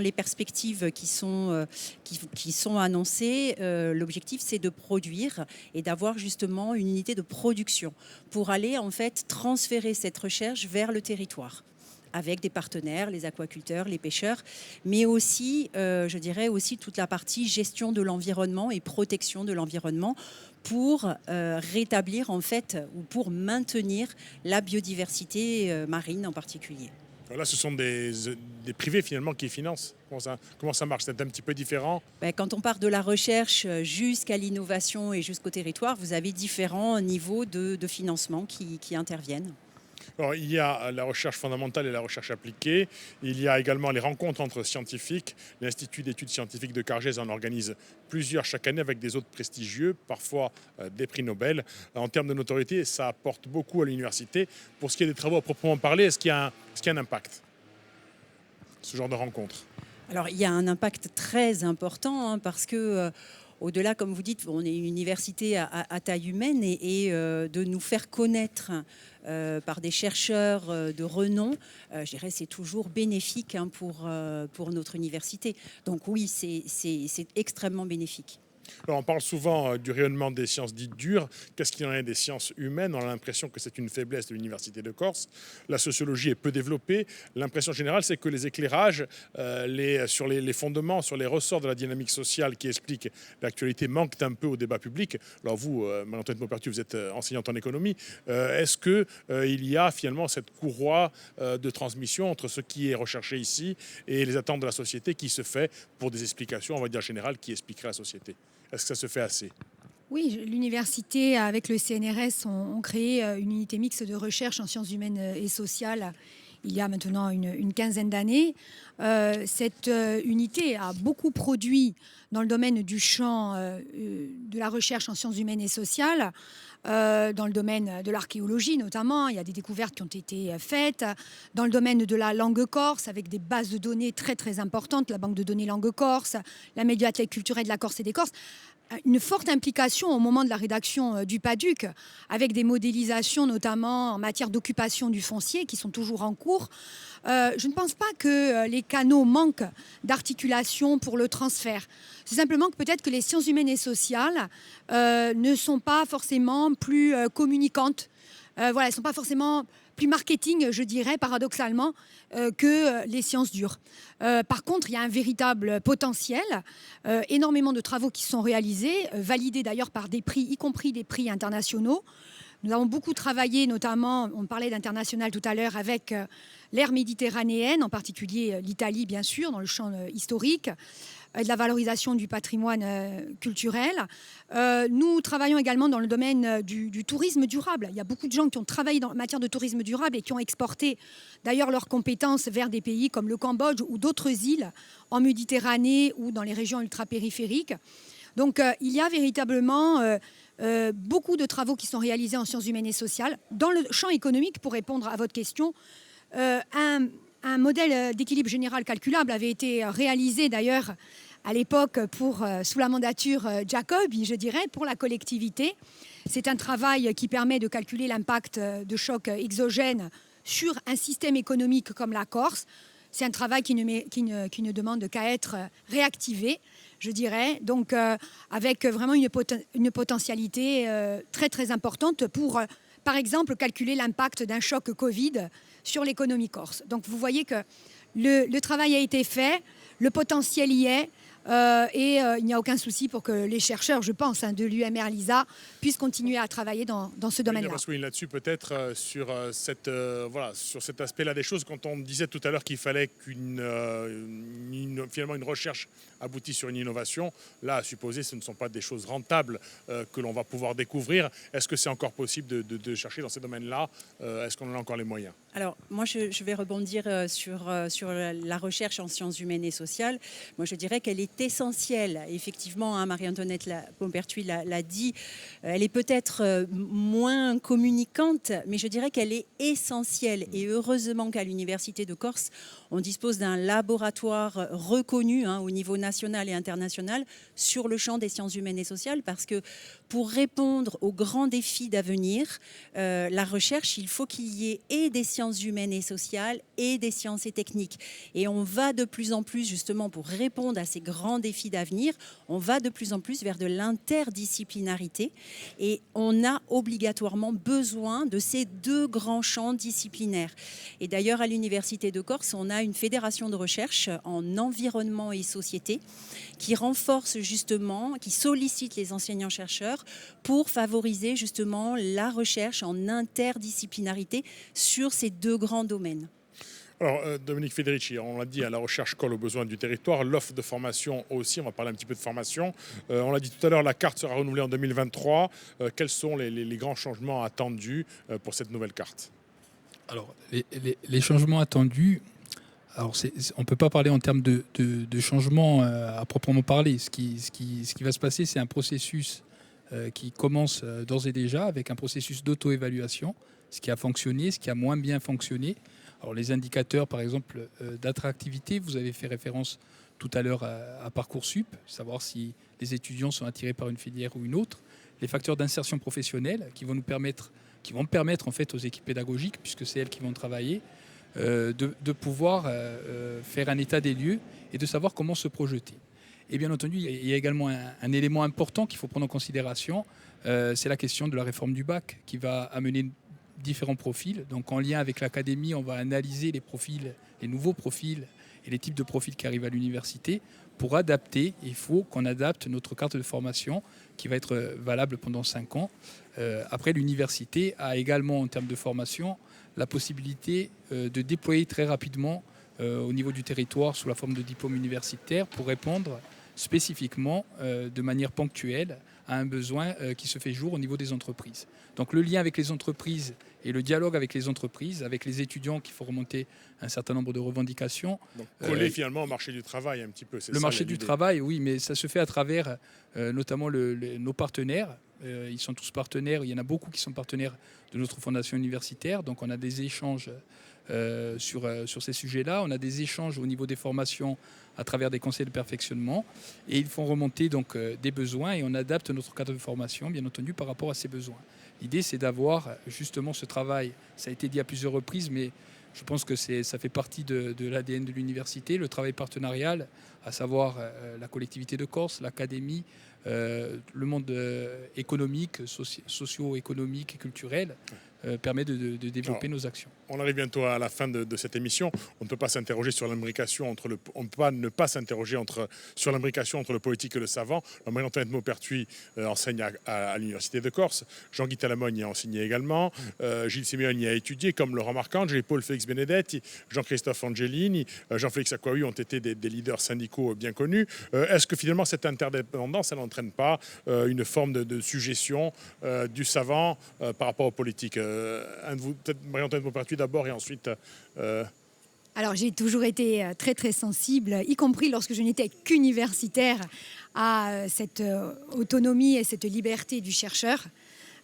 S24: les perspectives qui sont annoncées, l'objectif, c'est de produire et d'avoir justement une unité de production pour aller en fait transférer cette recherche vers le territoire, avec des partenaires, les aquaculteurs, les pêcheurs, mais aussi, je dirais aussi toute la partie gestion de l'environnement et protection de l'environnement pour rétablir en fait ou pour maintenir la biodiversité marine en particulier.
S1: Là, ce sont des privés finalement qui financent. Comment ça marche? C'est un petit peu différent.
S24: Quand on part de la recherche jusqu'à l'innovation et jusqu'au territoire, vous avez différents niveaux de financement qui interviennent.
S1: Alors, il y a la recherche fondamentale et la recherche appliquée. Il y a également les rencontres entre scientifiques. L'Institut d'études scientifiques de Cargèse en organise plusieurs chaque année avec des autres prestigieux, parfois des prix Nobel. En termes de notoriété, ça apporte beaucoup à l'université. Pour ce qui est des travaux à proprement parler, est-ce qu'il y a un impact, ce genre de rencontres?
S24: Alors, il y a un impact très important parce que... au-delà, comme vous dites, on est une université à taille humaine et de nous faire connaître par des chercheurs de renom, je dirais c'est toujours bénéfique pour notre université. Donc oui, c'est extrêmement bénéfique.
S1: Alors on parle souvent du rayonnement des sciences dites dures. Qu'est-ce qu'il y en a des sciences humaines? On a l'impression que c'est une faiblesse de l'Université de Corse. La sociologie est peu développée. L'impression générale, c'est que les éclairages sur les fondements, sur les ressorts de la dynamique sociale qui expliquent l'actualité manquent un peu au débat public. Alors vous, Marie-Antoinette Maupertuis, vous êtes enseignante en économie. Est-ce qu'il y a finalement cette courroie de transmission entre ce qui est recherché ici et les attentes de la société qui se fait pour des explications, on va dire générales, qui expliqueraient la société? Est-ce que ça se fait assez?
S3: Oui, l'université avec le CNRS ont créé une unité mixte de recherche en sciences humaines et sociales il y a maintenant une quinzaine d'années. Cette unité a beaucoup produit dans le domaine du champ de la recherche en sciences humaines et sociales, dans le domaine de l'archéologie notamment. Il y a des découvertes qui ont été faites. Dans le domaine de la langue corse, avec des bases de données très très importantes, la banque de données langue corse, la médiathèque culturelle de la Corse et des Corses. Une forte implication au moment de la rédaction du PADUC, avec des modélisations notamment en matière d'occupation du foncier qui sont toujours en cours. Je ne pense pas que les canaux manquent d'articulation pour le transfert. C'est simplement que peut-être que les sciences humaines et sociales ne sont pas forcément forcément plus communicantes. Voilà, elles ne sont pas forcément plus marketing, je dirais, paradoxalement, que les sciences dures. Par contre, il y a un véritable potentiel, énormément de travaux qui sont réalisés, validés d'ailleurs par des prix, y compris des prix internationaux. Nous avons beaucoup travaillé, notamment, on parlait d'international tout à l'heure, avec l'ère méditerranéenne, en particulier l'Italie, bien sûr, dans le champ historique, de la valorisation du patrimoine culturel. Nous travaillons également dans le domaine du tourisme durable. Il y a beaucoup de gens qui ont travaillé en matière de tourisme durable et qui ont exporté d'ailleurs leurs compétences vers des pays comme le Cambodge ou d'autres îles en Méditerranée ou dans les régions ultra-périphériques. Donc il y a véritablement beaucoup de travaux qui sont réalisés en sciences humaines et sociales. Dans le champ économique, pour répondre à votre question, un modèle d'équilibre général calculable avait été réalisé d'ailleurs à l'époque sous la mandature Jacobi, je dirais, pour la collectivité. C'est un travail qui permet de calculer l'impact de chocs exogènes sur un système économique comme la Corse. C'est un travail qui ne demande qu'à être réactivé, je dirais, donc avec vraiment une potentialité très très importante pour, par exemple, calculer l'impact d'un choc Covid sur l'économie corse. Donc vous voyez que le travail a été fait, le potentiel y est, et il n'y a aucun souci pour que les chercheurs, je pense, de l'UMR LISA puissent continuer à travailler dans ce domaine-là.
S1: Oui, là-dessus, peut-être sur cet aspect-là des choses, quand on disait tout à l'heure qu'il fallait finalement une recherche aboutisse sur une innovation, là, à supposer, ce ne sont pas des choses rentables que l'on va pouvoir découvrir. Est-ce que c'est encore possible de chercher dans ces domaines-là? Est-ce qu'on en a encore les moyens?
S24: Alors, moi, je vais rebondir sur la recherche en sciences humaines et sociales. Moi, je dirais qu'elle est essentielle. Effectivement, Marie-Antoinette Beaupertuis l'a dit, elle est peut-être moins communicante, mais je dirais qu'elle est essentielle. Et heureusement qu'à l'Université de Corse, on dispose d'un laboratoire reconnu au niveau national et international sur le champ des sciences humaines et sociales, parce que pour répondre aux grands défis d'avenir, la recherche, il faut qu'il y ait et des sciences humaines et sociales et des sciences et techniques. Et on va de plus en plus, justement, pour répondre à ces grands défis d'avenir, on va de plus en plus vers de l'interdisciplinarité. Et on a obligatoirement besoin de ces deux grands champs disciplinaires. Et d'ailleurs, à l'Université de Corse, on a une fédération de recherche en environnement et société qui renforce justement, qui sollicite les enseignants-chercheurs pour favoriser justement la recherche en interdisciplinarité sur ces deux grands domaines.
S1: Alors, Dominique Federici, on l'a dit, la recherche colle aux besoins du territoire, l'offre de formation aussi, on va parler un petit peu de formation. On l'a dit tout à l'heure, la carte sera renouvelée en 2023. Quels sont les grands changements attendus pour cette nouvelle carte?
S9: Alors, les changements attendus, alors on ne peut pas parler en termes de changements à proprement parler. Ce qui va se passer, c'est un processus qui commence d'ores et déjà avec un processus d'auto-évaluation, ce qui a fonctionné, ce qui a moins bien fonctionné. Alors les indicateurs, par exemple, d'attractivité, vous avez fait référence tout à l'heure à Parcoursup, savoir si les étudiants sont attirés par une filière ou une autre. Les facteurs d'insertion professionnelle qui vont permettre en fait aux équipes pédagogiques, puisque c'est elles qui vont travailler, de pouvoir faire un état des lieux et de savoir comment se projeter. Et bien entendu, il y a également un élément important qu'il faut prendre en considération, c'est la question de la réforme du bac qui va amener différents profils. Donc en lien avec l'académie, on va analyser les profils, les nouveaux profils et les types de profils qui arrivent à l'université pour adapter. Il faut qu'on adapte notre carte de formation qui va être valable pendant 5 ans. Après, l'université a également, en termes de formation, la possibilité de déployer très rapidement au niveau du territoire sous la forme de diplôme universitaire pour répondre spécifiquement, de manière ponctuelle, à un besoin qui se fait jour au niveau des entreprises. Donc le lien avec les entreprises et le dialogue avec les entreprises, avec les étudiants qui font remonter un certain nombre de revendications.
S1: Donc coller finalement au marché du travail un petit peu.
S9: Le marché du travail, oui, mais ça se fait à travers notamment nos partenaires. Ils sont tous partenaires, il y en a beaucoup qui sont partenaires de notre fondation universitaire, donc on a des échanges sur ces sujets-là. On a des échanges au niveau des formations à travers des conseils de perfectionnement et ils font remonter donc des besoins et on adapte notre cadre de formation, bien entendu, par rapport à ces besoins. L'idée, c'est d'avoir justement ce travail, ça a été dit à plusieurs reprises, mais Je pense que ça fait partie de l'ADN de l'université, le travail partenarial, à savoir la collectivité de Corse, l'académie, le monde économique, socio-économique et culturel permet de développer nos actions.
S1: On arrive bientôt à la fin de cette émission. On ne peut pas s'interroger sur l'imbrication on ne peut pas ne pas s'interroger sur l'imbrication entre le politique et le savant. Marie-Antoinette Maupertuis enseigne à l'Université de Corse. Jean-Guy Talamogne y a enseigné également. Gilles Simeone y a étudié, comme Laurent Marcangeli et Paul-Félix Benedetti, Jean-Christophe Angelini, Jean-Félix Akwawi ont été des leaders syndicaux bien connus. Est-ce que finalement cette interdépendance, elle n'entraîne pas une forme de suggestion du savant par rapport aux politiques? Un de vous, peut-être Marie-Antoinette Maupertuis d'abord et ensuite...
S3: Alors j'ai toujours été très très sensible, y compris lorsque je n'étais qu'universitaire, à cette autonomie et cette liberté du chercheur.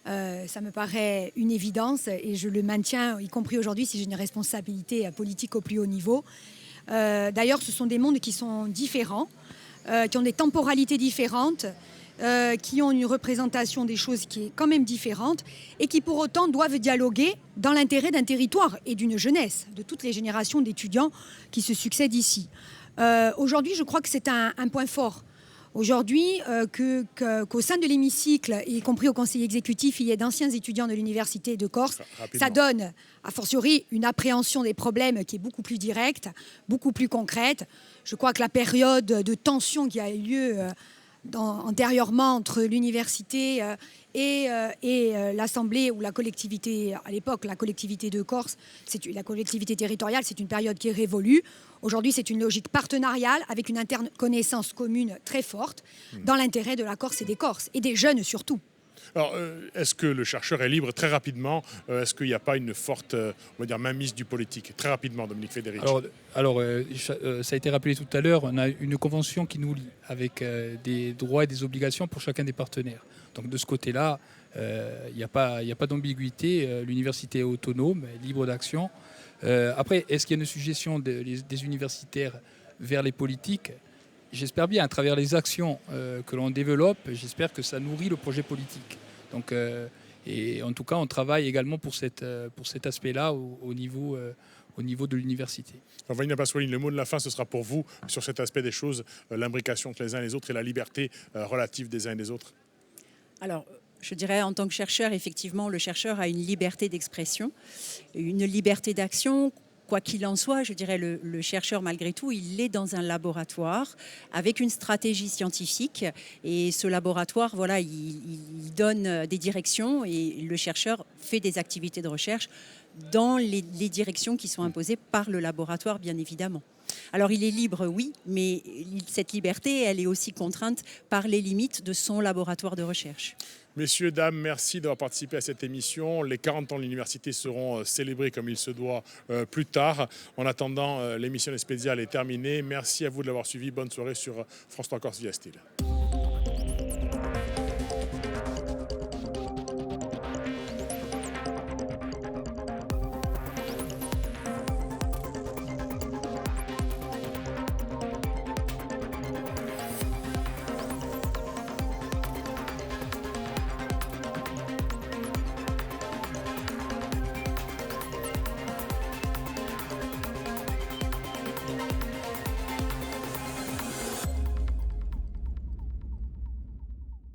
S3: Ça me paraît une évidence et je le maintiens, y compris aujourd'hui si j'ai une responsabilité politique au plus haut niveau. D'ailleurs, ce sont des mondes qui sont différents, qui ont des temporalités différentes, qui ont une représentation des choses qui est quand même différente et qui pour autant doivent dialoguer dans l'intérêt d'un territoire et d'une jeunesse, de toutes les générations d'étudiants qui se succèdent ici. Aujourd'hui, je crois que c'est un point fort. Aujourd'hui, qu'au sein de l'hémicycle, y compris au conseil exécutif, il y ait d'anciens étudiants de l'Université de Corse, ça donne, a fortiori, une appréhension des problèmes qui est beaucoup plus directe, beaucoup plus concrète. Je crois que la période de tension qui a eu lieu antérieurement entre l'université et l'Assemblée ou la collectivité, à l'époque, la collectivité de Corse, la collectivité territoriale, c'est une période qui est révolue. Aujourd'hui, c'est une logique partenariale avec une connaissance commune très forte dans l'intérêt de la Corse et des Corses, et des jeunes surtout.
S1: Alors, est-ce que le chercheur est libre très rapidement? Est-ce qu'il n'y a pas une forte on va dire, mainmise du politique? Très rapidement, Dominique Federici.
S9: Alors, ça a été rappelé tout à l'heure, on a une convention qui nous lie avec des droits et des obligations pour chacun des partenaires. Donc de ce côté-là, il n'y a pas d'ambiguïté. L'université est autonome, libre d'action. Après, est-ce qu'il y a une suggestion des universitaires vers les politiques? J'espère bien, à travers les actions que l'on développe, j'espère que ça nourrit le projet politique. Donc, et en tout cas, on travaille également pour cet aspect-là au niveau de l'université.
S1: Vanina Pasqualini, le mot de la fin, ce sera pour vous sur cet aspect des choses, l'imbrication entre les uns et les autres et la liberté relative des uns et des autres.
S24: Alors, je dirais en tant que chercheur, effectivement, le chercheur a une liberté d'expression, une liberté d'action. Quoi qu'il en soit, je dirais le chercheur, malgré tout, il est dans un laboratoire avec une stratégie scientifique. Et ce laboratoire, voilà, il donne des directions et le chercheur fait des activités de recherche dans les directions qui sont imposées par le laboratoire, bien évidemment. Alors, il est libre, oui, mais cette liberté, elle est aussi contrainte par les limites de son laboratoire de recherche.
S1: Messieurs, dames, merci d'avoir participé à cette émission. Les 40 ans de l'université seront célébrés comme il se doit plus tard. En attendant, l'émission Espédiale est terminée. Merci à vous de l'avoir suivi. Bonne soirée sur France 3 Corse via Style.